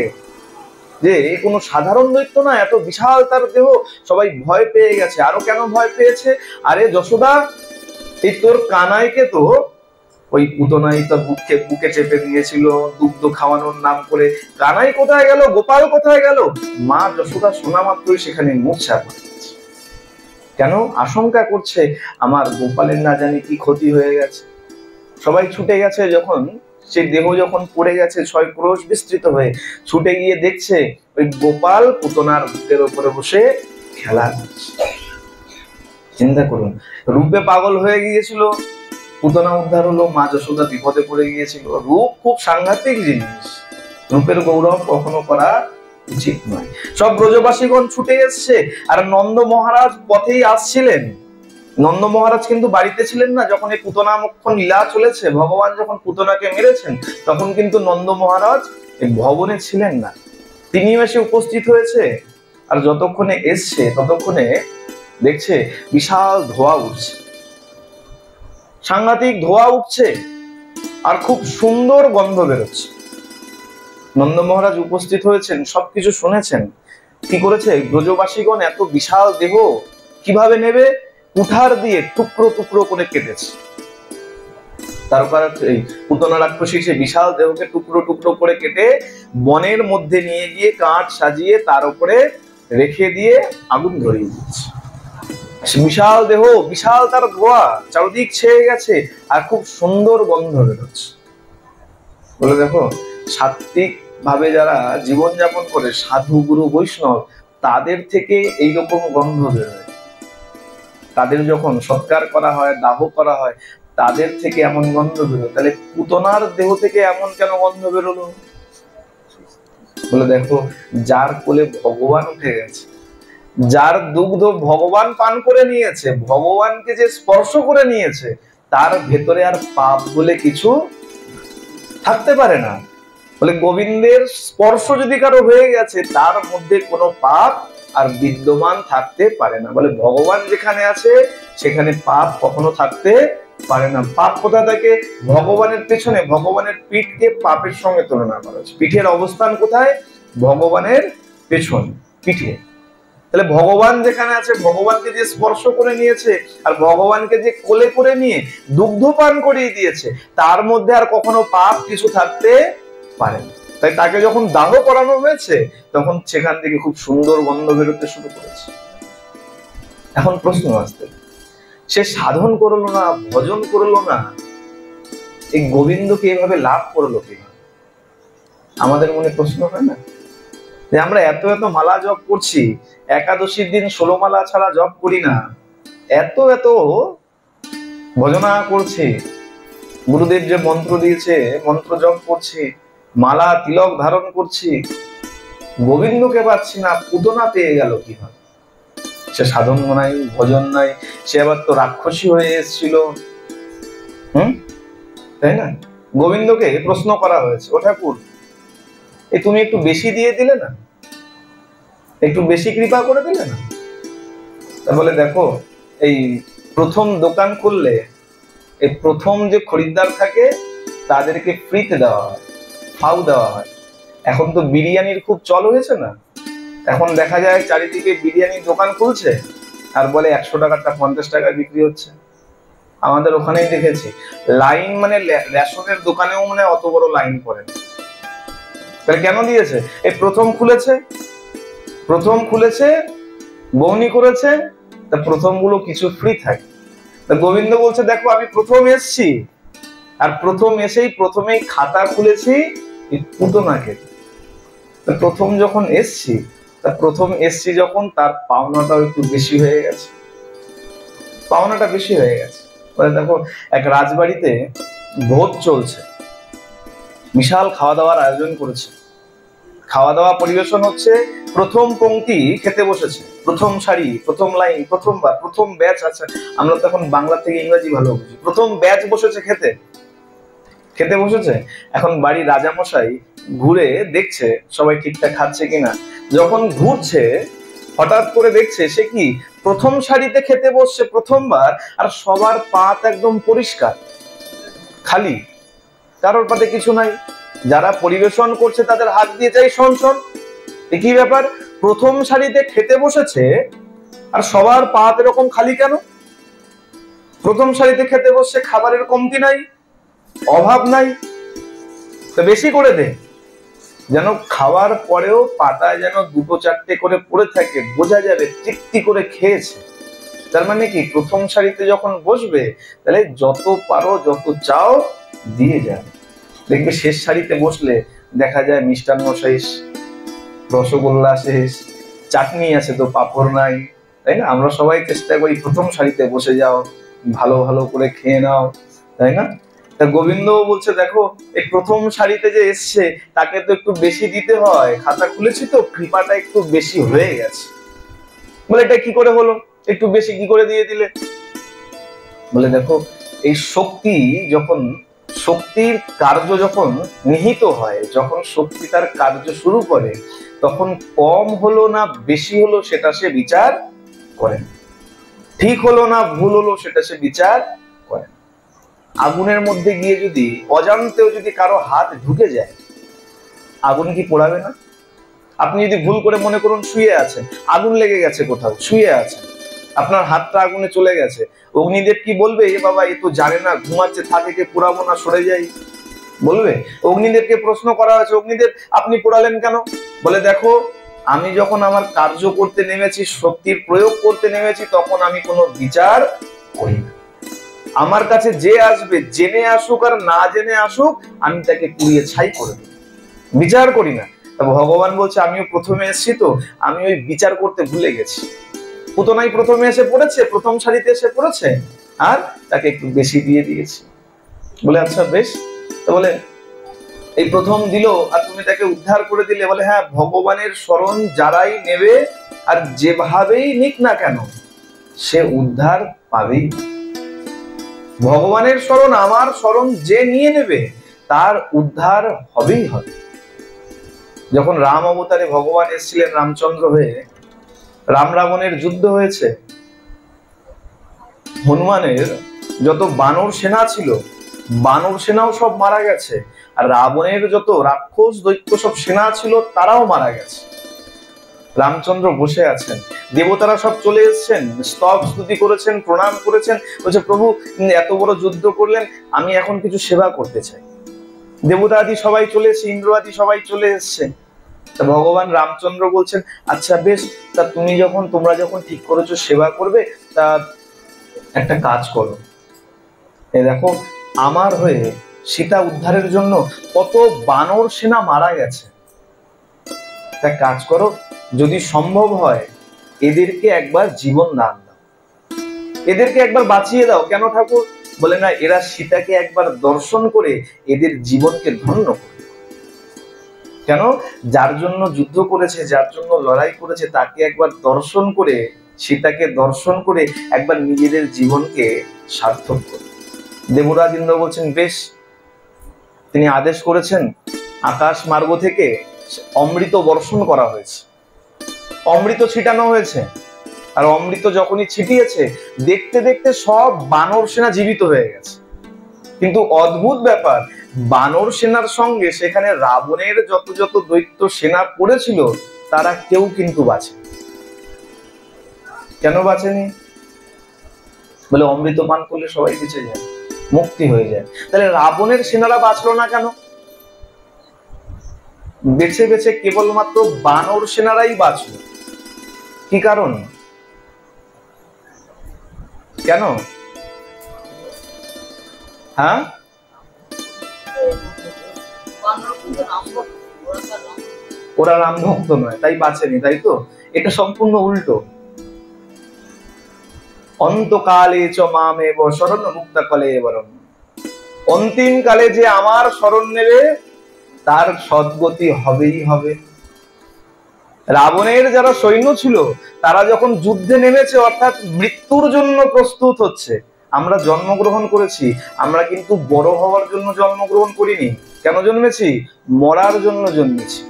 যে কোনো সাধারণ দৈত্য না, এত বিশাল তার দেহ। সবাই ভয় পেয়ে গেছে। আরো কেন ভয় পেয়েছে? আরে যশোদা, এই তোর কানাইকে তো ওই পুতনাই তো বুকে চেপে দিয়েছিল দুগ্ধ খাওয়ানোর নাম করে। কানাই কোথায় গেল? গোপাল কোথায় গেল? মা যশোদা শোনা মাত্রই সেখানে মূর্ছা পড়ে গেছে। কেন? আশঙ্কা করছে আমার গোপালের না জানি কি ক্ষতি হয়ে গেছে। সবাই ছুটে গেছে, যখন সেই দেহ যখন পড়ে গেছে 6 ক্রোশ বিস্তৃত হয়ে, ছুটে গিয়ে দেখছে ওই গোপাল পুতনার বুকের উপরে বসে খেলা করছে। চিন্তা করুন, রূপে পাগল হয়ে গিয়েছিল, পুতনা উদ্ধার হলো, মা যশোদা বিপদে পড়ে গিয়েছিল। রূপ খুব সাংঘাতিক জিনিস, রূপের গৌরব কখনো করা উচিত নয়। সব ব্রজবাসীগণ ছুটে এসছে, আর নন্দ মহারাজ পথেই আসছিলেন। নন্দ মহারাজ কিন্তু বাড়িতে ছিলেন না যখন এই পুতনা মোক্ষণ লীলা চলেছে, ভগবান যখন পুতনাকে মেরেছেন, তখন কিন্তু নন্দ মহারাজ এই ভবনে ছিলেন না। তিনিও এসে উপস্থিত হয়েছে, আর যতক্ষণে এসছে ততক্ষণে দেখছে বিশাল ধোঁয়া উঠছে, সাংঘাতিক ধোঁয়া উঠছে, আর খুব সুন্দর গন্ধ বেরোচ্ছে। নন্দ মহারাজ উপস্থিত হয়েছেন, সবকিছু শুনেছেন। কি করেছে? ব্রজবাসীগণ এত বিশাল দেহ কিভাবে নেবে? কুঠার দিয়ে টুকরো টুকরো করে কেটেছে। তারপর এই পুতনা রাক্ষসী সে বিশাল দেহকে টুকরো টুকরো করে কেটে বনের মধ্যে নিয়ে গিয়ে কাঠ সাজিয়ে তার উপরে রেখে দিয়ে আগুন ধরিয়ে দিচ্ছে। বিশাল দেহ, বিশাল তার ধোঁয়া চারদিক ছেয়ে গেছে, আর খুব সুন্দর গন্ধ বেরোচ্ছে। বলে দেখো, সাত্বিক ভাবে যারা জীবনযাপন করে, সাধু গুরু বৈষ্ণব, তাদের থেকে এইরকম গন্ধ বেরোয়। তাদের যখন সৎকার করা হয়, দাহ করা হয়, তাদের থেকে এমন গন্ধ বেরোয়। তাহলে পুতনার দেহ থেকে এমন কেন গন্ধ বেরোলো? বলে দেখো, যার কোলে ভগবান উঠে গেছে, যার দুগ্ধ ভগবান পান করে নিয়েছে, ভগবানকে যে স্পর্শ করে নিয়েছে, তার ভেতরে আর পাপ বলে কিছু থাকতে পারে না। বলে গোবিন্দের স্পর্শ যদি কারো হয়ে গেছে, তার মধ্যে কোনো পাপ আর বিদ্যমান থাকতে পারে না। বলে ভগবান যেখানে আছে সেখানে পাপ কখনো থাকতে পারে না। পাপ কোথা থেকে? ভগবানের পেছনে। ভগবানের পিঠকে পাপের সঙ্গে তুলনা করা হচ্ছে। পিঠের অবস্থান কোথায়? ভগবানের পেছন, পিঠে। তাহলে ভগবান যেখানে আছে, ভগবানকে যে স্পর্শ করে নিয়েছে, আর ভগবানকে যে কোলে করে নিয়ে দুগ্ধ পান করিয়ে দিয়েছে, তার মধ্যে আর কখনো পাপ কিছু থাকতে পারে না। তাই তাকে যখন দাহ করানো হয়েছে, তখন সেখান থেকে খুব সুন্দর গন্ধ বেরোতে শুরু করেছে। এখন প্রশ্ন আসতে, সে সাধন করলো না, ভজন করলো না, এই গোবিন্দকে এভাবে লাভ করলো কিভাবে? আমাদের মনে প্রশ্ন হয় না যে আমরা এত এত মালা জপ করছি, একাদশীর দিন 16 মালা ছাড়া জপ করি না, এত এত ভজনা করছি, গুরুদেব যে মন্ত্র দিয়েছে মন্ত্র জপ করছি, মালা তিলক ধারণ করছি, গোবিন্দকে পাচ্ছি না, পুতনা পেয়ে গেল কিভাবে? সে সাধন নাই, ভজন নাই, সে আবার তো রাক্ষসী হয়ে এসেছিল। তাই না? গোবিন্দকে প্রশ্ন করা হয়েছে, ও ঠাকুর, এই তুমি একটু বেশি দিয়ে দিলে না, একটু বেশি কৃপা করে দিলে না? তা বলে দেখো, এই প্রথম দোকান করলে এই প্রথম যে খরিদ্দার থাকে তাদেরকে ফ্রিতে দেওয়া হয়, ফাউ দেওয়া হয়। এখন তো বিরিয়ানির খুব চল হয়েছে না, এখন দেখা যায় চারিদিকে বিরিয়ানির দোকান খুলছে আর বলে 100 টাকাটা 50 টাকায় বিক্রি হচ্ছে। আমাদের ওখানেই দেখেছি লাইন, মানে রেশনের দোকানেও মানে অত বড় লাইন পড়ে। তাহলে কেন দিয়েছে? এই প্রথম খুলেছে, বউনি করেছে, তা প্রথম গুলো কিছু ফ্রি থাকে। তা গোবিন্দ বলছে দেখো, আমি প্রথম এসছি, আর প্রথম এসেই প্রথমেই খাতা খুলেছি এই পুতনাকে। প্রথম যখন এসছি, তা প্রথম এসছি যখন, তার পাওনাটাও একটু বেশি হয়ে গেছে, পাওনাটা বেশি হয়ে গেছে। দেখো, এক রাজবাড়িতে ভোজ চলছে, বিশাল খাওয়া দাওয়ার আয়োজন করেছে, খাওয়া দাওয়া পরিবেশন হচ্ছে, প্রথম পংক্তি খেতে বসেছে, প্রথম সারি, প্রথম লাইন, প্রথমবার, প্রথম ব্যাচ আছে। আমরা তো এখন বাংলা থেকে ইংরেজি ভালো বুঝি। প্রথম ব্যাচ বসেছে, খেতে বসেছে। এখন বাড়ি রাজামশাই ঘুরে দেখছে সবাই ঠিকঠাক খাচ্ছে কিনা। যখন ঘুরছে, হঠাৎ করে দেখছে সে কি প্রথম সারিতে খেতে বসছে প্রথমবার, আর সবার পাত একদম পরিষ্কার, খালি, কারোর পাতে কিছু নাই। যারা পরিবেশন করছে তাদের হাত দিয়ে চাই শন। কি ব্যাপার? প্রথম সারিতে খেতে বসেছে আর সবার পাত এরকম খালি কেন? প্রথম সারিতে খেতে বসছে, খাবারের কমতি নাই, অভাব নাই, তো বেশি করে দে, যেন খাওয়ার পরেও পাতায় যেন 2-4টে করে পড়ে থাকে, বোঝা যাবে তৃপ্তি করে খেয়েছে। তার মানে কি, প্রথম সারিতে যখন বসবে তাহলে যত পারো যত চাও দিয়ে যাবে। দেখবে শেষ সারিতে বসলে দেখা যায় মিষ্টান্ন শেষ, রসগোল্লা শেষ, চাটনি আছে তো পাঁপড় নাই, তাই না? আমরা সবাই চেষ্টা করি প্রথম সারিতে বসে যাও, ভালো ভালো করে খেয়ে নাও, তাই না? তা গোবিন্দ বলছে দেখো এই প্রথম সারিতে যে এসছে তাকে তো একটু বেশি দিতে হয়, খাতা খুলেছি তো কৃপাটা একটু বেশি হয়ে গেছে। বলে এটা কি করে হলো, একটু বেশি কি করে দিয়ে দিলে? বলে দেখো এই শক্তি যখন, শক্তির কার্য যখন নিহিত হয়, যখন শক্তি তার কার্য শুরু করে, তখন কম হলো না বেশি হলো সেটা সে বিচার করে, ঠিক হলো না ভুল হলো সেটা সে বিচার করে। আগুনের মধ্যে গিয়ে যদি অজান্তেও যদি কারো হাত ঢুকে যায়, আগুন কি পোড়াবে না? আপনি যদি ভুল করে মনে করুন শুয়ে আছেন, আগুন লেগে গেছে কোথাও, শুয়ে আছেন, আপনার হাতটা আগুনে চলে গেছে, অগ্নিদেব কি বলবে এ বাবা এ তো জানে না, ঘুমাচ্ছে, থাকে পোড়াবো না, সরে যাই? বলবে? অগ্নিদেবকে প্রশ্ন করা হয়েছে, অগ্নিদেব আপনি পোড়ালেন কেন? বলে দেখো আমি যখন আমার কার্য করতে নেমেছি, শক্তির প্রয়োগ করতে নেমেছি, তখন আমি কোনো বিচার করি না। আমার কাছে যে আসবে, জেনে আসুক আর না জেনে আসুক, আমি তাকে পুড়িয়ে ছাই করে দেব, বিচার করি না। ভগবান বলছে আমিও প্রথমে এসেছি তো, আমি ওই বিচার করতে ভুলে গেছি। পুতনাই প্রথমে এসে পড়েছে, প্রথম সারিতে এসে পড়েছে, আর তাকে একটু বেশি দিয়ে দিয়েছি। বলে আচ্ছা বেশ। তো বলে এই প্রথম দিল আর তুমি তাকে উদ্ধার করে দিলে? বলে হ্যাঁ, ভগবানের শরণ যারাই নেবে আর যেভাবেই নিক না কেন সে উদ্ধার পাবেই। ভগবানের শরণ, আমার শরণ যে নিয়ে নেবে তার উদ্ধার হবেই হবে। যখন রাম অবতারে ভগবান এসেছিলেন রামচন্দ্র হয়ে, রাম রাবণের যুদ্ধ হয়েছে, হনুমানের যত বানর সেনা ছিল, বানর সেনাও সব মারা গেছে, আর রাবণের যত রাক্ষস দৈত্য সব সেনা ছিল তারাও মারা গেছে। রামচন্দ্র বসে আছেন, দেবতারা সব চলে এসেছেন, স্তব স্তুতি করেছেন, প্রণাম করেছেন, বলছে প্রভু এত বড় যুদ্ধ করলেন, আমি এখন কিছু সেবা করতে চাই। দেবতা আদি সবাই চলে এসেছে, ইন্দ্র আদি সবাই চলে এসছে। ভগবান রামচন্দ্র বলছেন আচ্ছা বেশ, তা তুমি যখন, তোমরা যখন ঠিক করেছো সেবা করবে, তা একটা কাজ করো, এই দেখো আমার হয়ে সীতা উদ্ধারের জন্য কত বানর সেনা মারা গেছে, তা কাজ করো, যদি সম্ভব হয় এদেরকে একবার জীবন দান দাও, এদেরকে একবার বাঁচিয়ে দাও। কেন ঠাকুর? বলে না, এরা সীতাকে একবার দর্শন করে এদের জীবনকে ধন্য করে। কেন? যার জন্য যুদ্ধ করেছে, যার জন্য লড়াই করেছে, তাকে একবার দর্শন করে, সীতাকে দর্শন করে একবার নিজেদের জীবনকে সার্থক করে। দেবরাজ ইন্দ্র বলছেন বেশ, তিনি আদেশ করেছেন, আকাশ মার্গ থেকে অমৃত বর্ষণ করা হয়েছে, অমৃত ছিটানো হয়েছে, আর অমৃত যখনই ছিটিয়েছে দেখতে দেখতে সব বানর সেনা জীবিত হয়ে গেছে। কিন্তু অদ্ভুত ব্যাপার, বানর সেনার সঙ্গে সেখানে রাবণের যত যত দৈত্য সেনা পড়েছিল তারা কেউ কিন্তু বাঁচে। কেন বাঁচেনি? বলে অমৃত পান করলে সবাই বেঁচে যায়, মুক্তি হয়ে যায়। তাহলে রাবণের সেনারা বাঁচলো না কেন? বেছে বেছে কেবলমাত্র বানর সেনারাই বাঁচলো। কি কারণ? কেন? হ্যাঁ, ওরা রাম ভক্ত নয় তাই বাঁচেনি, তাই তো? এটা সম্পূর্ণ উল্টো। অন্তকালে চ মামেব শরণ মুক্তা কলেবরম, অন্তিম কালে যে আমার শরণ নেবে তার সদ্গতি হবেই হবে। রাবণের যারা সৈন্য ছিল তারা যখন যুদ্ধে নেমেছে, অর্থাৎ মৃত্যুর জন্য প্রস্তুত হচ্ছে, আমরা জন্মগ্রহণ করেছি, আমরা কিন্তু বড় হওয়ার জন্য জন্মগ্রহণ করিনি। কেন জন্মেছি? মরার জন্য জন্মেছি।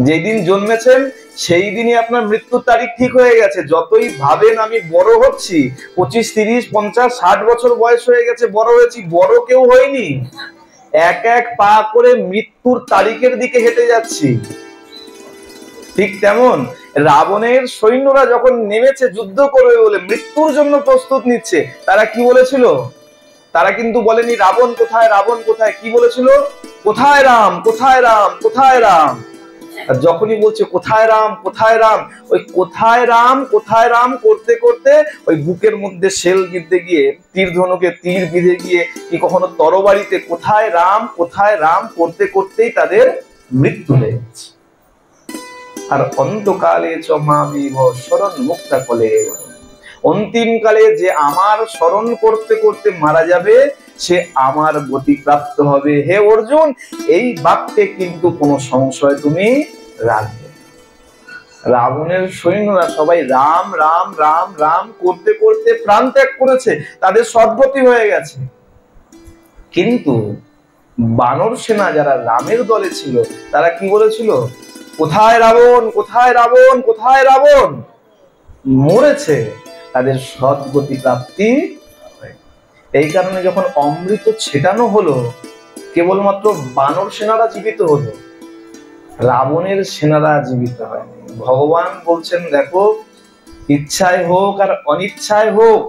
যেদিন জন্মেছেন সেই দিনই আপনার মৃত্যুর তারিখ ঠিক হয়ে গেছে। যতই ভাবেন আমি বড় হচ্ছি, 25, 30, 50, 60 বছর বয়স হয়ে গেছে, বড় হয়েছি, বড় কেউ হয়নি। এক এক পা করে মৃত্যুর তারিখের দিকে হেঁটে যাচ্ছি। ঠিক তেমন রাবণের সৈন্যরা যখন নেমেছে যুদ্ধ করবে বলে, মৃত্যুর জন্য প্রস্তুত নিচ্ছে, তারা কি বলেছিল? তারা কিন্তু বলেনি রাবণ কোথায়, রাবণ কোথায়, কি বলেছিল? কোথায় রাম, কোথায় রাম, কোথায় রাম। আর যখনই বলছে কোথায় রাম, কোথায় রাম, ওই কোথায় রাম, কোথায় রাম করতে করতে ওই বুকের মধ্যে শেল বিঁধতে গিয়ে, তীর ধনুকে তীর বিঁধে গিয়ে, কি কখনো তরবারিতে কোথায় রাম, কোথায় রাম করতে করতেই তাদের মৃত্যু হয়ে গেছে। আর অন্তকালে চ মামেব শরণ মুক্তা কলেবরম, অন্তিমকালে যে আমার স্মরণ করতে করতে মারা যাবে সে আমার গতি প্রাপ্ত হবে। হে অর্জুন, এই বাক্যে কিন্তু কোনো সংশয় তুমি রাখবে। রাবণের সৈন্যরা সবাই রাম রাম রাম রাম করতে করতে প্রাণ ত্যাগ করেছে, তাদের সদ্গতি হয়ে গেছে। কিন্তু বানর সেনা যারা রামের দলে ছিল তারা কি বলেছিল? কোথায় রাবণ, কোথায় রাবণ, কোথায় রাবণ? মরেছে, তাদের সদ্গতি প্রাপ্তি। এই কারণে যখন অমৃত ছেটানো হলো কেবলমাত্র বানর সেনারা জীবিত হলো, রাবণের সেনারা জীবিত হয়নি। ভগবান বলছেন দেখো, ইচ্ছায় হোক আর অনিচ্ছায় হোক,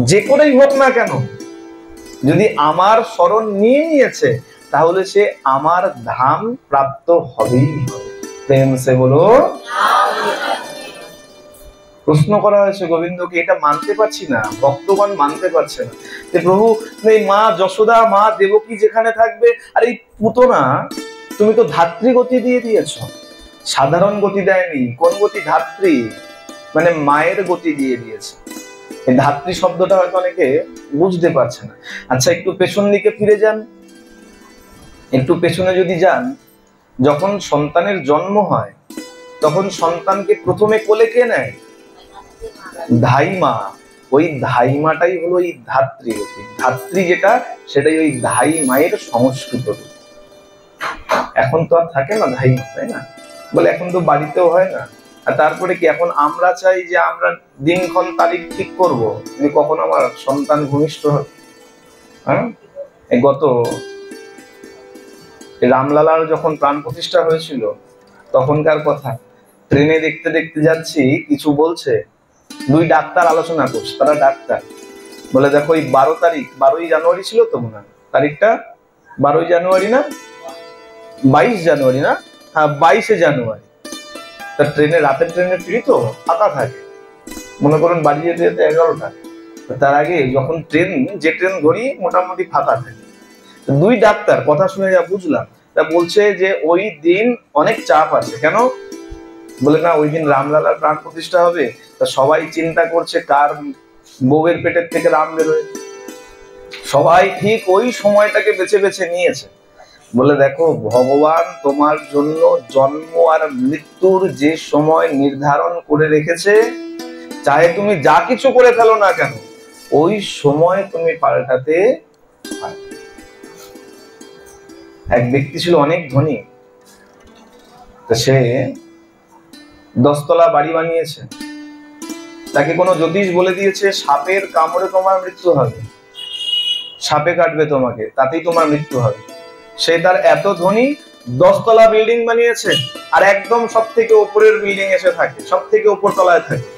যে করেই হোক না কেন, যদি আমার শরণ নিয়ে নিয়েছে তাহলে সে আমার ধাম প্রাপ্ত হবেই হবে। প্রেম সে বলো। প্রশ্ন করা হয়েছে গোবিন্দকে, এটা মানতে পারছি না, ভক্তগণ মানতে পারছে না যে প্রভু এই মা যশোদা মা দেবকী যেখানে থাকবে, আর এই পুতনা তুমি তো ধাত্রী গতি দিয়ে দিয়েছ, সাধারণ গতি দেয়নি। কোন গতি? ধাত্রী, মানে মায়ের গতি দিয়ে দিয়েছে। এই ধাত্রী শব্দটা হয়তো অনেকে বুঝতে পারছে না। আচ্ছা, একটু পেছন দিকে ফিরে যান, একটু পেছনে যদি যান, যখন সন্তানের জন্ম হয় তখন সন্তানকে প্রথমে কোলে কে নেয়? ধাইমা। ওই ধাইমাটাই হলো এই ধাত্রী গতি। ধাত্রী যেটা, সেটাই ওই ধাই মায়ের সংস্কৃত রূপ। এখন তো আর থাকে না ধাইমা, তাই না? বলে এখন তো বাড়িতেও হয় না। আর তারপরে কি, এখন আমরা চাই যে আমরা দিনক্ষণ তারিখ ঠিক করব যে কখন আমার সন্তান ভূমিষ্ঠ হবে। হ্যাঁ, গত রামলালার যখন প্রাণ প্রতিষ্ঠা হয়েছিল তখনকার কথা, ট্রেনে দেখতে দেখতে যাচ্ছি, কিছু বলছে, দুই ডাক্তার আলোচনা করছে, তারা ডাক্তার বলে দেখো এই 12 তারিখ, 12ই জানুয়ারি ছিল তো মনে হয়, তারিখটা 12ই জানুয়ারি না 22 জানুয়ারি না, হ্যাঁ 22শে জানুয়ারি। তা ট্রেনে, রাতের ট্রেনে ফিরি তো ফাঁকা থাকে, মনে করুন বাড়ি যেতে যেতে 11টা, তার আগে যখন ট্রেন, যে ট্রেন ধরি মোটামুটি ফাঁকা থাকে। দুই ডাক্তার কথা শুনে যা বুঝলাম, তা বলছে যে ওই দিন অনেক চাপ আছে। কেন? বলে না ওই দিন রামলালার প্রাণ প্রতিষ্ঠা হবে, তা সবাই চিন্তা করছে কার বউয়ের পেটের থেকে রাম বেরোয়, সবাই ঠিক ওই সময়টাকে বেছে বেছে নিয়েছে। বলে দেখো, ভগবান তোমার জন্য জন্ম আর মৃত্যুর যে সময় নির্ধারণ করে রেখেছে, চাহে তুমি যা কিছু করে ফেলো না কেন, ওই সময় তুমি পাল্টাতে পারবে। এক ব্যক্তি ছিল অনেক ধনী, সে 10 তলা বাড়ি বানিয়েছে। তাকে কোনো জ্যোতিষ বলে দিয়েছে সাপের কামড়ে তোমার মৃত্যু হবে, সাপে কাটবে তোমাকে, তাতেই তোমার মৃত্যু হবে। সে তার এত ধনী, 10 তলা বিল্ডিং বানিয়েছে, আর একদম সব থেকে উপরের বিল্ডিং এসে থাকে, সব থেকে উপর তলায় থাকে।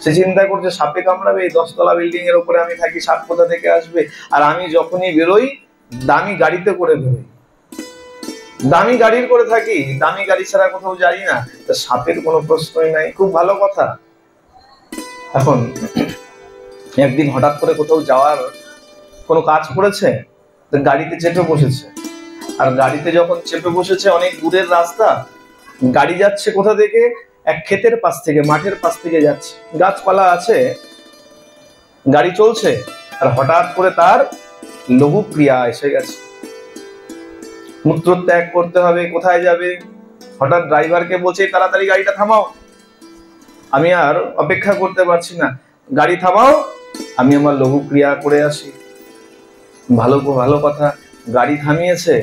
সে চিন্তা করছে সাপে কামড়াবে, এই 10 তলা বিল্ডিং এর উপরে আমি থাকি, সাপ কোথা থেকে আসবে? আর আমি যখনই বেরোই দামি গাড়িতে করে বেরোই, দামি গাড়ির করে থাকি, দামি গাড়ি ছাড়া কোথাও যাই না, তা সাপের কোনো প্রশ্নই নাই। খুব ভালো কথা। এখন একদিন হঠাৎ করে কোথাও যাওয়ার কোনো কাজ পড়েছে, গাড়িতে চেপে বসেছে। আর গাড়িতে যখন চেপে বসেছে, অনেক দূরের রাস্তা, গাড়ি যাচ্ছে কোথা থেকে? এক ক্ষেতের পাশ থেকে, মাঠের পাশ থেকে যাচ্ছে, গাছপালা আছে, গাড়ি চলছে, আর হঠাৎ করে তার লঘু ক্রিয়া এসে গেছে, মূত্র ত্যাগ করতে হবে। কোথায় যাবে? হঠাৎ ড্রাইভারকে বলছে তাড়াতাড়ি গাড়িটা থামাও, আমি আর অপেক্ষা করতে পারছি না, গাড়ি থামাও, আমি আমার লঘু ক্রিয়া করে আসি। ভালো ভালো কথা, গাড়ি থামিয়েছে।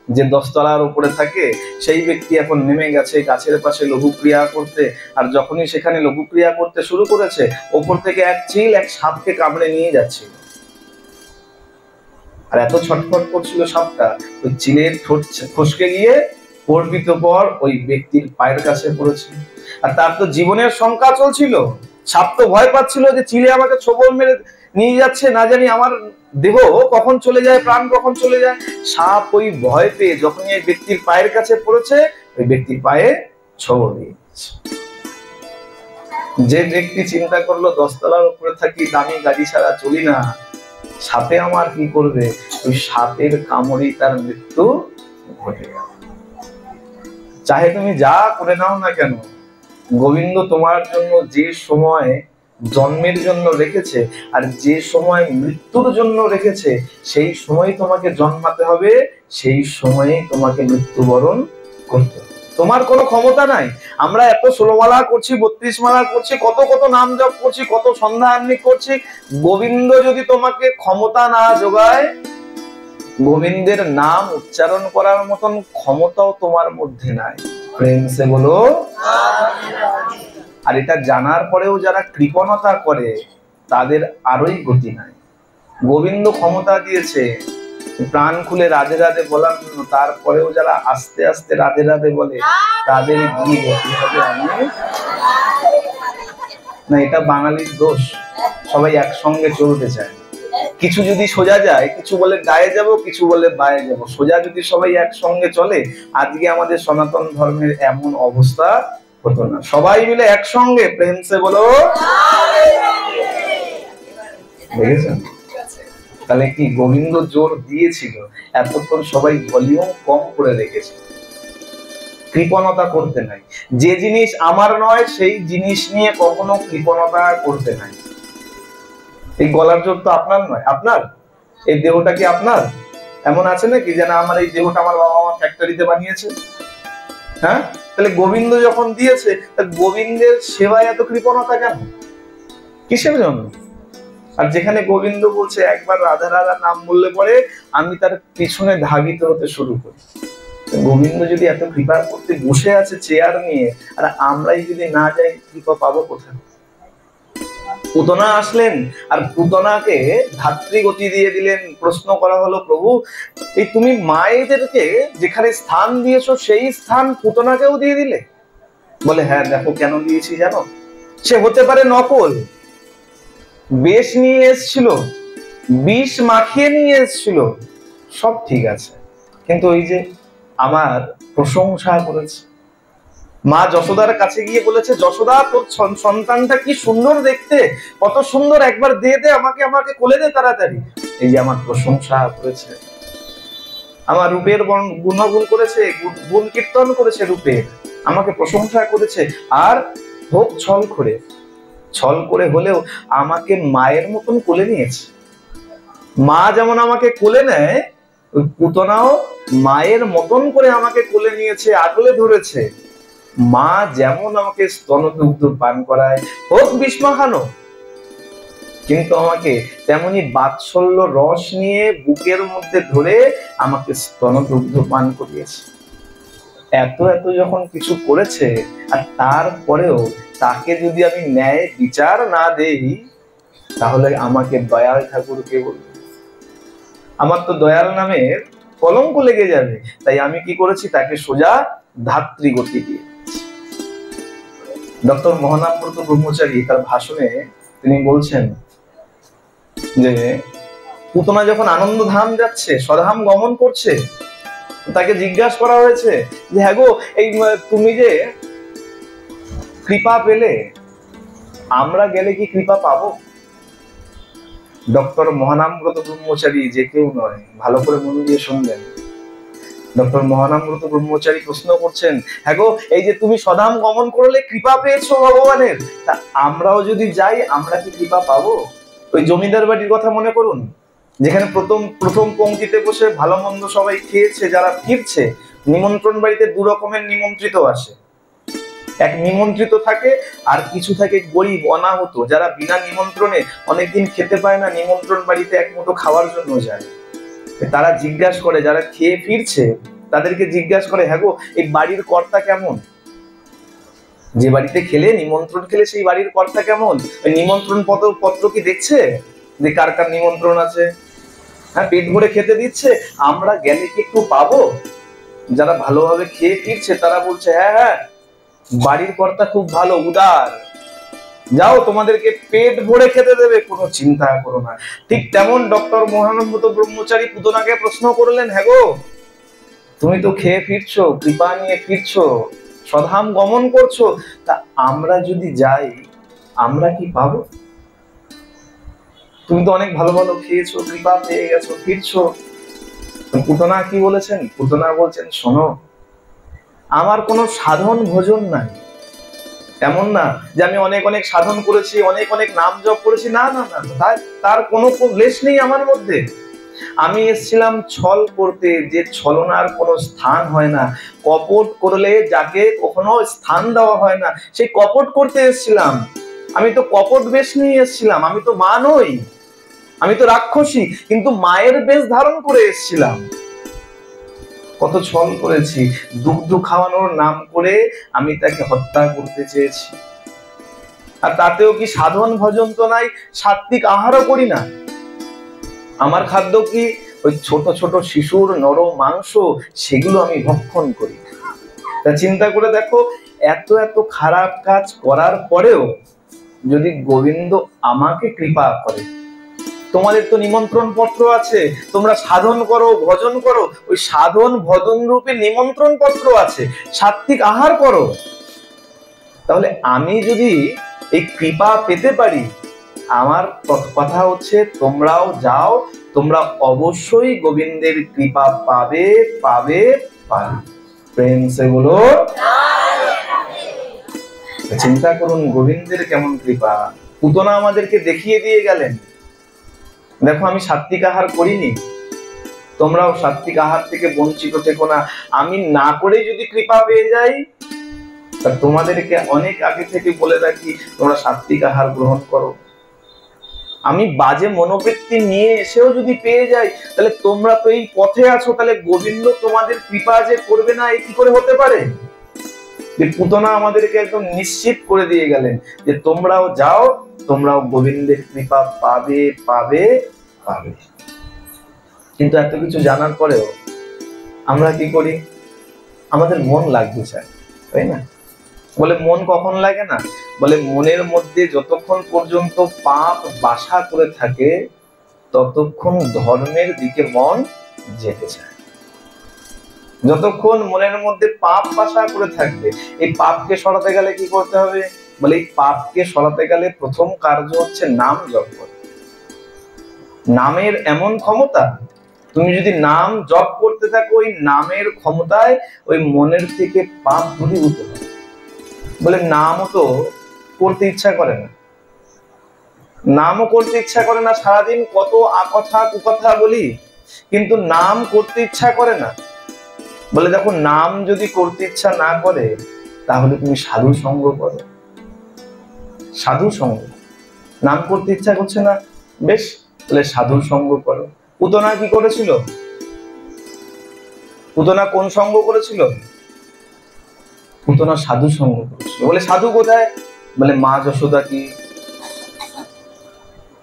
যে 10 তলার উপরে থাকে সেই ব্যক্তি এখন নেমে গেছে গাছের পাশে লঘু ক্রিয়া করতে। আর যখনই সেখানে লঘু ক্রিয়া করতে শুরু করেছে, ওপর থেকে এক চিল এক সাপকে কামড়ে নিয়ে যাচ্ছে। আর এত ছটফট করছিল সাপটা, ওই চিলের ঠোঁট ফসকে গিয়ে অর্পিত পর ওই ব্যক্তির পায়ের কাছে পড়েছে। আর তার তো জীবনের শঙ্কা চলছিল, সাপ তো ভয় পাচ্ছিল যে চিলে আমাকে ছোবল মেরে নিয়ে যাচ্ছে, না জানি আমার দেহ কখন চলে যায়, প্রাণ কখন চলে যায়। সাপ ওই ভয় পেয়ে যখন এই ব্যক্তির পায়ের কাছে পড়েছে, ওই ব্যক্তির পায়ে ছোবল দিয়েছে। যে ব্যক্তি চিন্তা করলো 10 তলার উপরে থাকি, দামি গাড়ি ছাড়া চলি না, সাপে আমার কি করবে, ওই সাপের কামড়েই তার মৃত্যু ঘটে গেল। চাহে তুমি যা করে নাও না কেন, গোবিন্দ তোমার জন্য যে সময় জন্মের জন্য রেখেছে আর যে সময় মৃত্যুর জন্য রেখেছে, সেই সময় তোমাকে জন্মাতে হবে, সেই সময়ে তোমাকে মৃত্যুবরণ করতে হবে। তোমার কোনো ক্ষমতা নাই। আমরা এত 16 মালা করছি, 32 মালা করছি, কত কত নাম জপ করছি, কত সন্ধ্যা আহ্নিক করছি, গোবিন্দ যদি তোমাকে ক্ষমতা না যোগায়, গোবিন্দের নাম উচ্চারণ করার মতন ক্ষমতাও তোমার মধ্যে নাই। প্রেম সে বলো। আর এটা জানার পরেও যারা কৃপণতা করে তাদের আরোই গতি নাই। গোবিন্দ ক্ষমতা দিয়েছে প্রাণ খুলে রাধে রাধে বলার জন্য, তারপরেও যারা আস্তে আস্তে রাধে রাধে বলে তাদের কি গতি হবে আমি না। এটা বাঙালির দোষ, সবাই একসঙ্গে চলতে চায়। কিছু যদি সোজা যায়, কিছু বলে গায়ে যাব, কিছু বলে বায়ে যাব। সোজা যদি সবাই একসঙ্গে চলে, আজকে আমাদের সনাতন ধর্মের এমন অবস্থা হতো না। সবাই মিলে একসঙ্গে প্রেম সে বলো। দেখেছেন? তাহলে কি গোবিন্দ জোর দিয়েছিল, এতক্ষণ সবাই ভলিউম কম করে রেখেছে। কৃপণতা করতে নাই। যে জিনিস আমার নয় সেই জিনিস নিয়ে কখনো কৃপণতা করতে নাই। এই গলার জোর তো আপনার নয়, আপনার। এই দেহটা কি আপনার? এমন আছে নাকি যেন আমার এই দেহটা আমার বাবা মা ফ্যাক্টরিতে বানিয়েছে? হ্যাঁ, তাহলে গোবিন্দ যখন দিয়েছে, গোবিন্দের সেবায় এত কৃপণতা কেন? কিসের জন্য? আর যেখানে গোবিন্দ বলছে একবার রাধা রাধা নাম বললে পরে আমি তার পিছনে ধাবিত হতে শুরু করি। গোবিন্দ যদি এত কৃপা করতে বসে আছে চেয়ার নিয়ে, আর আমরাই যদি না যাই, কৃপা পাবো কোথায়? পুতনা আসলেন আর পুতনাকে ধাত্রীগতি দিয়ে দিলেন। প্রশ্ন করা হলো, প্রভু এই তুমি মায়েদেরকে যেখানে স্থান দিয়েছো সেই স্থান পুতনাকেও দিয়ে দিলে? বলে হ্যাঁ, দেখো কেন দিয়েছি জানো? সে হতে পারে নকল, বেশ নিয়ে এসছিল, বিষ মাখিয়ে নিয়ে এসছিল, সব ঠিক আছে, কিন্তু ওই যে আমার প্রশংসা করেছে। মা যশোদার কাছে গিয়ে বলেছে, যশোদা তোর সন্তানটা কি সুন্দর দেখতে, কত সুন্দর, একবার দে দে আমাকে, আমাকে কোলে দে তাড়াতাড়ি। এই যে আমার প্রশংসা করেছে, আমার রূপের গুণগুণ করেছে, গুণ কীর্তন করেছে রূপের, আমাকে প্রশংসা করেছে। আর হোক ছল করে হলেও আমাকে মায়ের মতন কোলে নিয়েছে। মা যেমন আমাকে কোলে নেয়, ওই পুতনাও মায়ের মতন করে আমাকে কোলে নিয়েছে, আগলে ধরেছে। মা যেমন আমাকে স্তনদুগ্ধ পান করায়, হোক বিষ মাখানো, কিন্তু আমাকে তেমনি বাৎসল্য রস নিয়ে বুকের মধ্যে ধরে আমাকে স্তনদুগ্ধ পান করিয়েছে। এত এত যখন কিছু করেছে, আর তারপরেও তাকে যদি আমি ন্যায় বিচার না দেই, তাহলে আমাকে দয়াল ঠাকুর কে বলবে? আমার তো দয়াল নামের কলঙ্ক লেগে যাবে। তাই আমি কি করেছি, তাকে সোজা ধাত্রী গতি দিয়ে। ডক্টর মহানামব্রত ব্রহ্মচারী তার ভাষণে তিনি বলছেন যে পুতনা যখন আনন্দ ধাম যাচ্ছে, স্বধাম গমন করছে, তাকে জিজ্ঞাসা করা হয়েছে যে হ্যাঁ গো, এই তুমি যে কৃপা পেলে, আমরা গেলে কি কৃপা পাবো? ডক্টর মহানামব্রত ব্রহ্মচারী যে কেউ নয়, ভালো করে মন দিয়ে শুনবেন। ডক্টর মহানামব্রত ব্রহ্মচারী প্রশ্ন করছেন, হ্যাঁ গো, এই যে তুমি স্বধাম গমন করলে কৃপা পেয়েছো ভগবানের, তা আমরাও যদি যাই আমরা কি কৃপা পাবো? ওই জমিদার বাড়ির কথা মনে করুন, যেখানে প্রথম পংক্তিতে বসে ভালো মন্দ সবাই খেয়েছে, যারা ফিরছে, নিমন্ত্রণ বাড়িতে দু রকমের নিমন্ত্রিত আসে। এক নিমন্ত্রিত থাকে, আর কিছু থাকে গরিব অনাহত, যারা বিনা নিমন্ত্রণে অনেকদিন খেতে পায় না, নিমন্ত্রণ বাড়িতে এক মুঠো খাওয়ার জন্য যায়। তারা জিজ্ঞাসা করে, যারা খেয়ে ফিরছে তাদেরকে জিজ্ঞাসা করে, হ্যাঁ গো, এই বাড়ির কর্তা কেমন? যে বাড়িতে খেলে নিমন্ত্রণ খেলে সেই বাড়ির কর্তা কেমন? ওই নিমন্ত্রণ পত্র কি দেখছে যে কার কার নিমন্ত্রণ আছে? হ্যাঁ, পেট ভরে খেতে দিচ্ছে, আমরা গেলে কি একটু পাবো? যারা ভালোভাবে খেয়ে ফিরছে তারা বলছে, হ্যাঁ হ্যাঁ, বাড়ির কর্তা খুব ভালো, উদার, যাও তোমাদেরকে পেট ভরে খেতে দেবে, কোনো চিন্তা করো না। ঠিক তেমন ডক্টর মহানামব্রত ব্রহ্মচারী পুতনাকে প্রশ্ন করলেন, হ্যাঁ গো, তুমি তো খেয়ে ফিরছো, কৃপা নিয়ে ফিরছো, স্বধাম গমন করছো, তা আমরা যদি যাই আমরা কি পাবো? তুমি তো অনেক ভালো ভালো খেয়েছো, কৃপা পেয়ে গেছো, ফিরছো। পুতনা কি বলেছেন? পুতনা বলছেন, শোনো, আমার কোনো সাধন ভোজন নাই, এমন না যে আমি অনেক অনেক সাধন করেছি, অনেক অনেক নাম জপ করেছি, না না না, তার কোনো লেশ নেই আমার মধ্যে। আমি এসেছিলাম ছল করতে, যে ছলনার কোনো স্থান হয় না। কপট করলে যাকে কখনো স্থান দেওয়া হয় না, সেই কপট করতে এসেছিলাম। আমি তো কপট বেশ নিয়ে এসেছিলাম, আমি তো মা নই, আমি তো রাক্ষসী, কিন্তু মায়ের বেশ ধারণ করে এসেছিলাম। কত ছল করেছি, দুগ্ধ খাওয়ানোর নাম করে আমি তাকে হত্যা করতে চেয়েছি। আর তাতেও কি সাধন ভজন তো নাই, সাত্বিক আহারও করি না। আমার খাদ্য কি ওই ছোট ছোট শিশুর নরম মাংস, সেগুলো আমি ভক্ষণ করি। তা চিন্তা করে দেখো, এত এত খারাপ কাজ করার পরেও যদি গোবিন্দ আমাকে কৃপা করে, তোমাদের তো নিমন্ত্রণ পত্র আছে, তোমরা সাধন করো, ভজন করো, ওই সাধন ভজন রূপে নিমন্ত্রণ পত্র আছে, সাত্বিক আহার করো। তাহলে আমি যদি এই কৃপা পেতে পারি, আমার কথা হচ্ছে তোমরাও যাও, তোমরা অবশ্যই গোবিন্দের কৃপা পাবে পাবে পাবে। প্রেম সে বলো। চিন্তা করুন গোবিন্দের কেমন কৃপা। পুতনা আমাদেরকে দেখিয়ে দিয়ে গেলেন, দেখো আমি সাত্বিক আহার করিনি, তোমরাও সাত্বিক আহার থেকে বঞ্চিত থেকো না। আমি না করে যদি কৃপা পেয়ে যাই, তা তোমাদেরকে অনেক আগে থেকে বলে রাখি, তোমরা সাত্বিক আহার গ্রহণ করো। আমি বাজে মনোবৃত্তি নিয়ে এসেও যদি পেয়ে যাই, তাহলে তোমরা তো এই পথে আছো, তাহলে গোবিন্দ তোমাদের কৃপা যে করবে না, এই কি করে হতে পারে? পুতনা আমাদেরকে একদম নিশ্চিত করে দিয়ে গেলেন যে তোমরাও যাও, তোমরাও গোবিন্দের কৃপা পাবে পাবে পাবে। কিন্তু এত কিছু জানার পরেও আমরা কি করি? আমাদের মন লাগতে চায়, তাই না? বলে মন কখন লাগে না? বলে মনের মধ্যে যতক্ষণ পর্যন্ত পাপ বাসা করে থাকে, ততক্ষণ ধর্মের দিকে মন যেতে চায়। যতক্ষণ মনের মধ্যে পাপ বাসা করে থাকবে, এই পাপকে সরাতে গেলে কি করতে হবে? বলে এই পাপকে সরাতে গেলে প্রথম কার্য হচ্ছে নাম জপ করা। নামের এমন ক্ষমতা, তুমি যদি নাম জপ করতে থাকো, ওই নামের ক্ষমতায় ওই মনের থেকে পাপ দূরীভূত হবে। বলে নামও তো করতে ইচ্ছা করে না, নামও করতে ইচ্ছা করে না, সারাদিন কত আকথা কুকথা বলি, কিন্তু নাম করতে ইচ্ছা করে না। বলে দেখো, নাম যদি করতে ইচ্ছা না করে, তাহলে তুমি সাধু সঙ্গ করো। সাধু সঙ্গ, নাম করতে ইচ্ছা করছে না, বেশ, তাহলে সাধু সঙ্গ করো। পুতনা কি করেছিল? পুতনা কোন সঙ্গ করেছিল? পুতনা সাধু সঙ্গ করেছিল। বলে সাধু কোথায়? বলে মা যশোদা কি,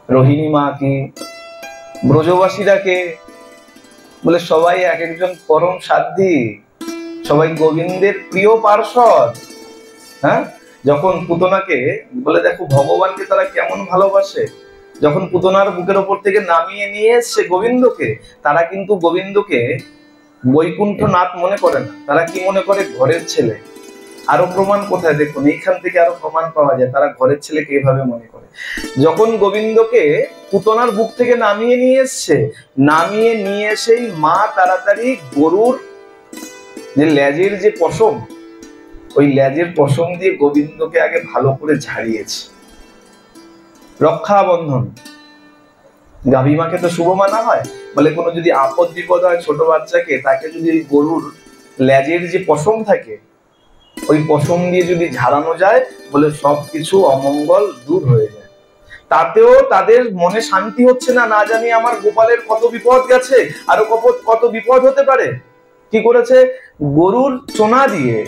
রোহিণী মা কি, ব্রজবাসীরা কে? বলে সবাই এক একজন পরম সাধ্যী, সবাই গোবিন্দের প্রিয় পার্ষদ। হ্যাঁ, যখন পুতনাকে বলে দেখো ভগবানকে তারা কেমন ভালোবাসে, যখন পুতনার বুকের ওপর থেকে নামিয়ে নিয়ে এসছে গোবিন্দকে, তারা কিন্তু গোবিন্দকে বৈকুণ্ঠনাথ মনে করে না, তারা কি মনে করে? ঘরের ছেলে। আরো প্রমাণ কোথায় দেখুন, এইখান থেকে আরো প্রমাণ পাওয়া যায় তারা ঘরের ছেলেকে এভাবে মনে করে। যখন গোবিন্দকে পুতনার বুক থেকে নামিয়ে নিয়ে এসছে, নামিয়ে নিয়ে এসেই মা তাড়াতাড়ি গরুর যে লেজের যে পশম, ওই লেজের পশম দিয়ে গোবিন্দকে আগে ভালো করে ঝাড়িয়েছে। রক্ষাবন্ধন, গাভী মাকে তো শুভ মানা হয়। বলে কোনো যদি আপদ বিপদ হয় ছোট বাচ্চাকে, তাকে যদি গরুর লেজের যে পশম থাকে, ওই পশম দিয়ে যদি ঝাড়ানো যায়, বলে সবকিছু অমঙ্গল দূর হয়ে যায়। তাতেও তাদের মনে শান্তি হচ্ছে না, না জানি আমার গোপালের কত বিপদ গেছে, আরো কত বিপদ হতে পারে। কি করেছে? গরুর চোনা দিয়ে,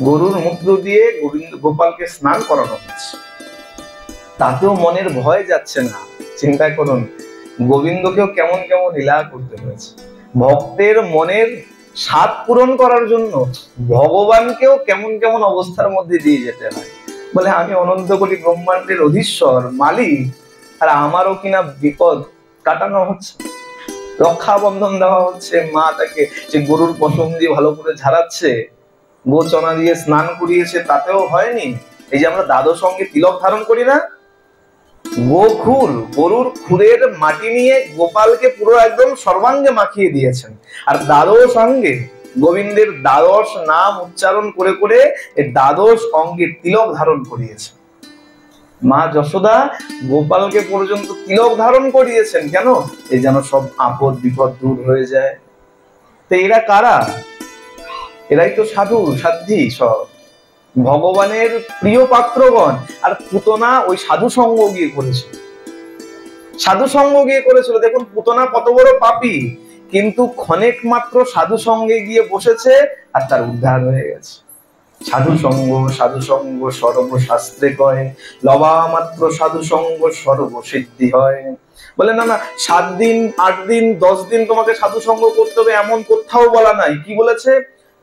গরুর মূত্র দিয়ে গোপালকে স্নান করানো হচ্ছে, তাতেও মনের ভয় যাচ্ছে না। চিন্তা করুন, গোবিন্দকেও কেমন কেমন লীলা করতে হয়েছে। ভক্তের মনের স্বাদ পূরণ করার জন্য ভগবানকেও কেমন কেমন অবস্থার মধ্যে দিয়ে যেতে হয়। বলে আমি অনন্ত কোটি ব্রহ্মাণ্ডের অধীশ্বর, মালিক, আর আমারও কিনা বিপদ কাটানো হচ্ছে, রক্ষাবন্ধন দেওয়া হচ্ছে। মা তাকে সে গরুর পশম দিয়ে ভালো করে ঝাড়াচ্ছে, গোচনা দিয়ে স্নান করিয়েছে, তাতেও হয়নি। এই যে আমরা দাদর সঙ্গে তিলক ধারণ করি না, গোখুর, গরুর খুরের মাটি নিয়ে গোপালকে পুরো একদম সর্বাঙ্গে মাখিয়ে দিয়েছেন। আর দাদর সঙ্গে গোবিন্দের দ্বাদশ নাম উচ্চারণ করে করে এই দ্বাদশ অঙ্গে তিলক ধারণ করিয়েছে। মা যশোদা গোপালকে পর্যন্ত তিলক ধারণ করিয়েছেন, কেন? এই যেন সব আপদ বিপদ দূর হয়ে যায়। তো এরা কারা? এরাই তো সাধু সাধ্যি, সব ভগবানের প্রিয় পাত্রগণ। আর পুতনা ওই সাধু সঙ্গ গিয়ে করেছিল, সাধু সঙ্গ গিয়ে করেছিল। দেখুন পুতনা কত বড় পাপী, কিন্তু ক্ষণেক মাত্র সাধু সঙ্গে গিয়ে বসেছে আর তার উদ্ধার হয়ে গেছে। সাধু সঙ্গ সর্বশাস্ত্রে কয়, লবা মাত্র সাধু সঙ্গ সর্বসিদ্ধি হয়। বলে না না, 7 দিন 8 দিন 10 দিন তোমাকে সাধু সঙ্গ করতে হবে এমন কোথাও বলা নাই। কি বলেছে?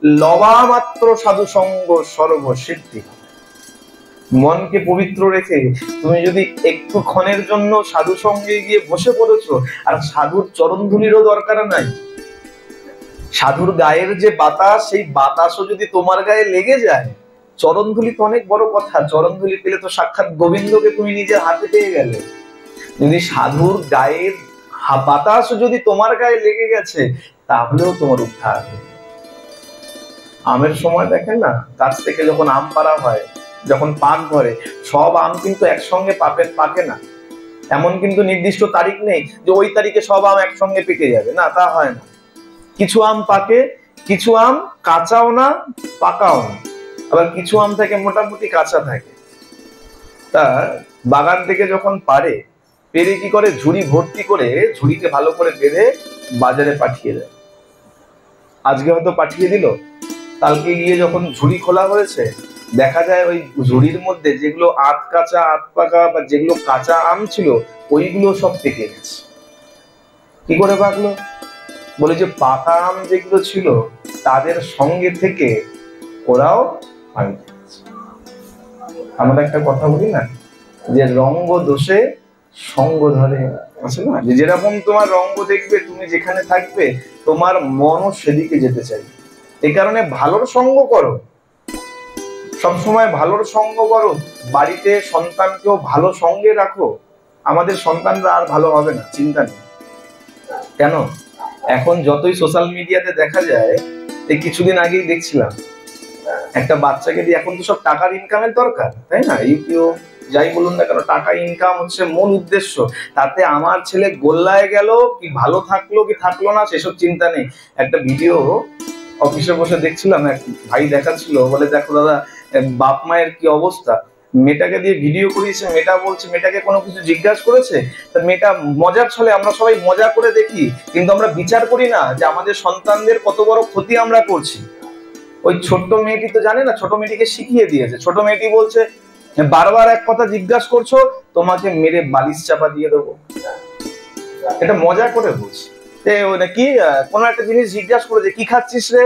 লবা মাত্র সাধু সঙ্গ সর্বসিদ্ধি। মনকে পবিত্র রেখে তুমি যদি একটু ক্ষণের জন্য সাধু সঙ্গে গিয়ে বসে পড়েছো, আর সাধুর চরণ ধুলিরও দরকার নাই, সাধুর গায়ের যে বাতাস, সেই বাতাসও যদি তোমার গায়ে লেগে যায়, চরণ ধুলি তো অনেক বড় কথা। চরণ ধুলি পেলে তো সাক্ষাৎ গোবিন্দকে তুমি নিজের হাতে পেয়ে গেলে। যদি সাধুর গায়ের বাতাস যদি তোমার গায়ে লেগে গেছে, তাহলেও তোমার উদ্ধার হবে। আমের সময় দেখেন না, গাছ থেকে যখন আম পাড়া হয়, যখন পাক ধরে, সব আম কিন্তু একসঙ্গে পাকে না। এমন কিন্তু নির্দিষ্ট তারিখ নেই যে ওই তারিখে সব আম একসঙ্গে পেকে যাবে, না, তা হয় না। কিছু আম পাকে, কিছু আম কাঁচাও না পাকাও না, আবার কিছু আম থাকে মোটামুটি কাঁচা থাকে। তা বাগান থেকে যখন পেরে কি করে, ঝুড়ি ভর্তি করে, ঝুড়িতে ভালো করে বেঁধে বাজারে পাঠিয়ে দেয়। আজকে হয়তো পাঠিয়ে দিল, কালকে গিয়ে যখন ঝুড়ি খোলা হয়েছে, দেখা যায় ওই ঝুড়ির মধ্যে যেগুলো আধ কাঁচা আধ পাকা বা যেগুলো কাঁচা আম ছিল, ওইগুলো সব পেকে গেছে। কি করে পাকলো? বলে যে পাকা আম যেগুলো ছিল তাদের সঙ্গে থেকে ওরাও পানি খেয়েছে। আমরা একটা কথা বলি না, যে রঙ্গ দোষে সঙ্গ ধরে, আছে না? যে যেরকম তোমার রঙ্গ দেখবে, তুমি যেখানে থাকবে তোমার মনও সেদিকে যেতে চাইবে। এই কারণে ভালোর সঙ্গ করো, সবসময় ভালোর সঙ্গ করো। বাড়িতে সন্তানকেও ভালো সঙ্গে রাখো। আমাদের সন্তানরা আর ভালো হবে না, চিন্তা নেই। কেন? এখন যতই সোশ্যাল মিডিয়াতে দেখা যায়, এই কিছুদিন আগেই দেখছিলাম একটা বাচ্চাকে দিয়ে, এখন তো সব টাকার ইনকামের দরকার, তাই না? ইউটিউব যাই বলুন না কেন, টাকা ইনকাম হচ্ছে মূল উদ্দেশ্য। তাতে আমার ছেলে গোল্লায় গেল কি ভালো থাকলো কি থাকলো না সেসব চিন্তা নেই। একটা ভিডিও অফিসে বসে দেখছিলাম, এক ভাই দেখাচ্ছিল, বলে দেখো দাদা বাপ মায়ের কি অবস্থা। মেয়েটাকে দিয়ে ভিডিও করিয়েছে, মেয়েটা বলছে, মেয়েটাকে কোনো কিছু জিজ্ঞাসা করেছে, তা মেয়েটা মজার ছলে, আমরা সবাই মজা করে দেখি, কিন্তু আমরা বিচার করি না যে আমাদের সন্তানদের কত বড় ক্ষতি আমরা করছি। ওই ছোট্ট মেয়েটি তো জানে না, ছোট মেয়েটিকে শিখিয়ে দিয়েছে। ছোট মেয়েটি বলছে, বারবার এক কথা জিজ্ঞাসা করছো, তোমাকে মেরে বালিশ চাপা দিয়ে দেবো। এটা মজা করে বলছে। কি কোনো একটা জিনিস জিজ্ঞাসা করেছে, কি খাচ্ছিস রে?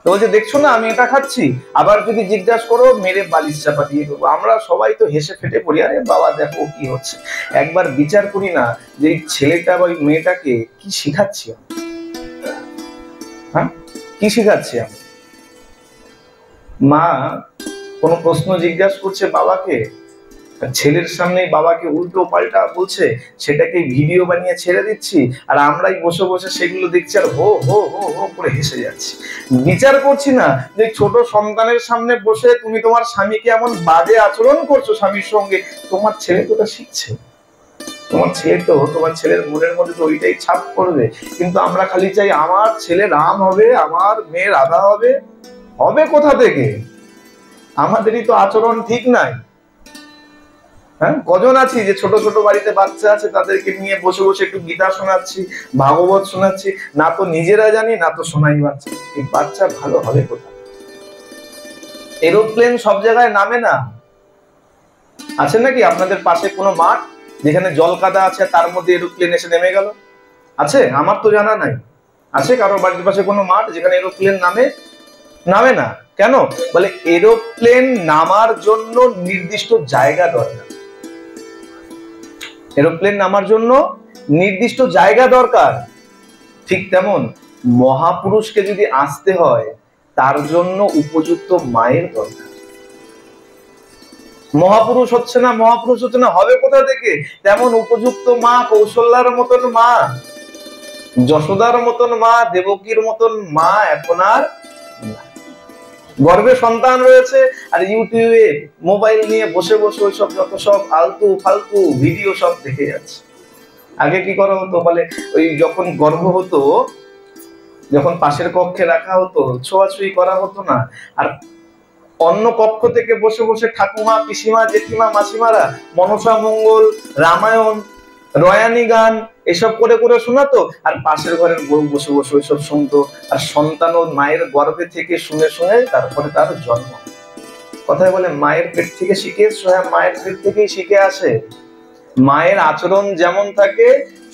তো বলছে, দেখছো না আমি এটা খাচ্ছি। আবার যদি জিজ্ঞাসা করো, মেরে বালিশ চাপা দিয়ে দেবো। আমরা সবাই তো হেসে ফেটে পড়ি, আরে বাবা দেখো কি হচ্ছে। একবার বিচার করি না যে এই ছেলেটা বা ওই মেয়েটাকে কি শিখাচ্ছি, হ্যাঁ কি শিখাচ্ছি আমি? মা কোনো প্রশ্ন জিজ্ঞাসা করছে বাবাকে, ছেলের সামনে বাবাকে উল্টো পাল্টা বলছে, সেটাকে ভিডিও বানিয়ে ছেড়ে দিচ্ছি, আর আমরাই বসে বসে সেগুলো দেখছি আর হো হো হো হো করে হেসে যাচ্ছি। বিচার করছি না যে ছোট সন্তানের সামনে বসে তুমি তোমার স্বামীকে এমন বাজে আচরণ করছো স্বামীর সঙ্গে, তোমার ছেলে তো ওটা শিখছে। তোমার ছেলের মনের মধ্যে তো ওইটাই ছাপ করবে। কিন্তু আমরা খালি চাই আমার ছেলে রাম হবে, আমার মেয়ে রাধা হবে। হবে কোথা থেকে? আমাদেরই তো আচরণ ঠিক নাই। হ্যাঁ, কজন আছি যে ছোট ছোট বাড়িতে বাচ্চা আছে, তাদেরকে নিয়ে বসে বসে একটু গীতা শোনাচ্ছি, ভাগবত শোনাচ্ছি, না তো নিজেরা জানি না তো শোনাই বাচ্চা। এই বাচ্চা ভালো হবে কোথায়? এরোপ্লেন সব জায়গায় নামে না। আছে নাকি আপনাদের পাশে কোনো মাঠ যেখানে জল কাদা আছে, তার মধ্যে এরোপ্লেন এসে নেমে গেল? আছে? আমার তো জানা নাই। আছে কারোর বাড়ির পাশে কোনো মাঠ যেখানে এরোপ্লেন নামে না? কেন? বলে এরোপ্লেন নামার জন্য নির্দিষ্ট জায়গা দরকার। এরোপ্লেন নামার জন্য নির্দিষ্ট জায়গা দরকার। ঠিক তেমন মহাপুরুষকে যদি আসতে হয়, তার জন্য উপযুক্ত মায়ের দরকার। মহাপুরুষ হচ্ছে না, হবে কোথা থেকে? তেমন উপযুক্ত মা, কৌশল্যার মতন মা। যশোদার মতন মা, দেবকীর মতন মা এখন আর নাই। গর্ভে সন্তান রয়েছে আর ইউটিউবে মোবাইল নিয়ে বসে বসে ওইসব যত সব আলতু ফালতু ভিডিও সব দেখে যাচ্ছে। আগে কি করা হতো বলে, ওই যখন গর্ভ হতো, যখন পাশের কক্ষে রাখা হতো, ছোঁয়াছুঁই করা হতো না। আর অন্য কক্ষ থেকে বসে বসে ঠাকুমা, পিসিমা, জেঠিমা, মাসিমারা মনসা মঙ্গল, রামায়ণ, রয়ানি গান এসব করে করে শোনাতো, আর পাশের ঘরের বউ বসে বসে ওইসব শুনতো। আর সন্তান ও মায়ের গর্ভে থেকে শুনে শুনে তারপরে তার জন্ম। কথায় বলে মায়ের পেট থেকে শিখে, হ্যাঁ মায়ের পেট থেকেই শিখে আসে। মায়ের আচরণ যেমন থাকে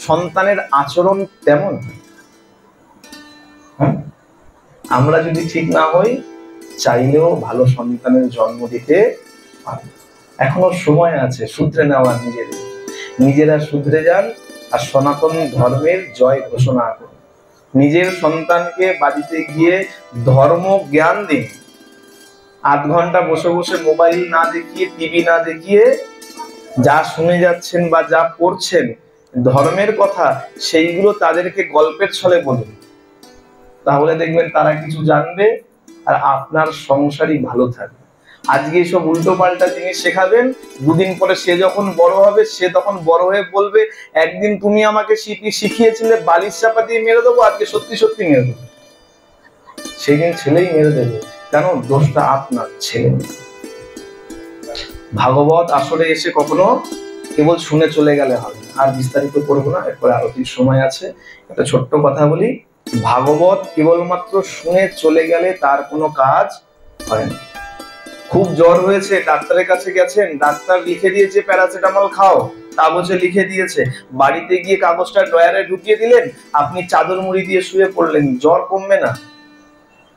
সন্তানের আচরণ তেমন। আমরা যদি ঠিক না হই, চাইলেও ভালো সন্তানের জন্ম দিতে পারবো। এখনো সময় আছে শুধরে নেওয়া, নিজেরা শুধরে যান আর সনাতন ধর্মের জয় ঘোষণা করুন। নিজের সন্তানকে বাড়িতে গিয়ে ধর্ম জ্ঞান দিন। 8 ঘন্টা বসে বসে মোবাইল না দেখিয়ে, টিভি না দেখিয়ে যা শুনে যাচ্ছেন বা যা পড়ছেন ধর্মের কথা, সেইগুলো তাদেরকে গল্পের ছলে বলুন। তাহলে দেখবেন তারা কিছু জানবে আর আপনার সংসারই ভালো থাকবে। আজকে এসব উল্টো পাল্টা জিনিস শেখাবেন, দুদিন পরে সে যখন বড় হবে, সে তখন বড় হয়ে বলবে, একদিন তুমি আমাকে শিখিয়েছিলে বালিশ চাপা দিয়ে মেরে দেবো, আজকে সত্যি সত্যি মেরে দেবো। সেদিন ছেলেই মেরে দেবে, কেন? দোষটা আপনার, ছেলে। ভাগবত আসলে এসে কখনো কেবল শুনে চলে গেলে হবে না। আর বিস্তারিত করবো না, এরপরে আরতির সময় আছে। একটা ছোট্ট কথা বলি, ভাগবত কেবলমাত্র শুনে চলে গেলে তার কোনো কাজ হয় না। খুব জ্বর হয়েছে, ডাক্তারের কাছে গেছেন, ডাক্তার লিখে দিয়েছে প্যারাসিটামল খাও, কাগজে লিখে দিয়েছে, বাড়িতে গিয়ে কাগজটা ড্রয়ারে ঢুকিয়ে দিলেন, আপনি চাদর মুড়ি দিয়ে শুয়ে পড়লেন, জ্বর কমবে না।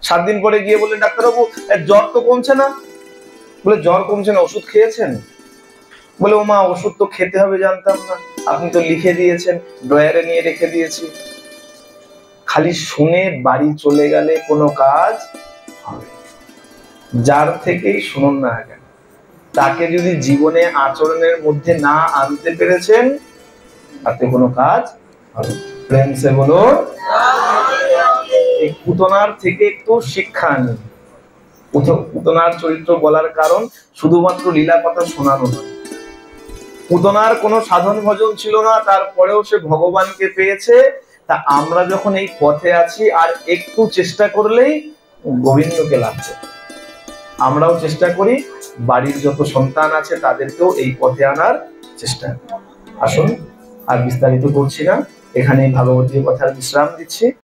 7 দিন পরে গিয়ে বললেন, ডাক্তারবাবু জ্বর তো কমছে না। বলে জ্বর কমছে না, ওষুধ খেয়েছেন? বলে ও মা, ওষুধ তো খেতে হবে জানতাম না, আপনি তো লিখে দিয়েছেন, ড্রয়ারে নিয়ে রেখে দিয়েছি। খালি শুনে বাড়ি চলে গেলে কোনো কাজ হবে। যার থেকেই শুনুন না কেন, তাকে যদি জীবনে আচরণের মধ্যে না আনতে পেরেছেন, তাতে কোনো কাজ হবে। প্রেম সে বলো। এই পুতনার থেকে একটু শিক্ষা নিন। পুতনার চরিত্র বলার কারণ শুধুমাত্র লীলা কথা শোনানো নয়। পুতনার কোনো সাধন ভজন ছিল না, তারপরেও সে ভগবানকে পেয়েছে। তা আমরা যখন এই পথে আছি, আর একটু চেষ্টা করলেই গোবিন্দকে লাভ করব। আমরাও চেষ্টা করি, বাড়ির যত সন্তান আছে তাদেরকেও এই পথে আনার চেষ্টা করি। আসুন, আর বিস্তারিত করছি না, এখানেই ভাগবতীয় কথার বিশ্রাম দিচ্ছি।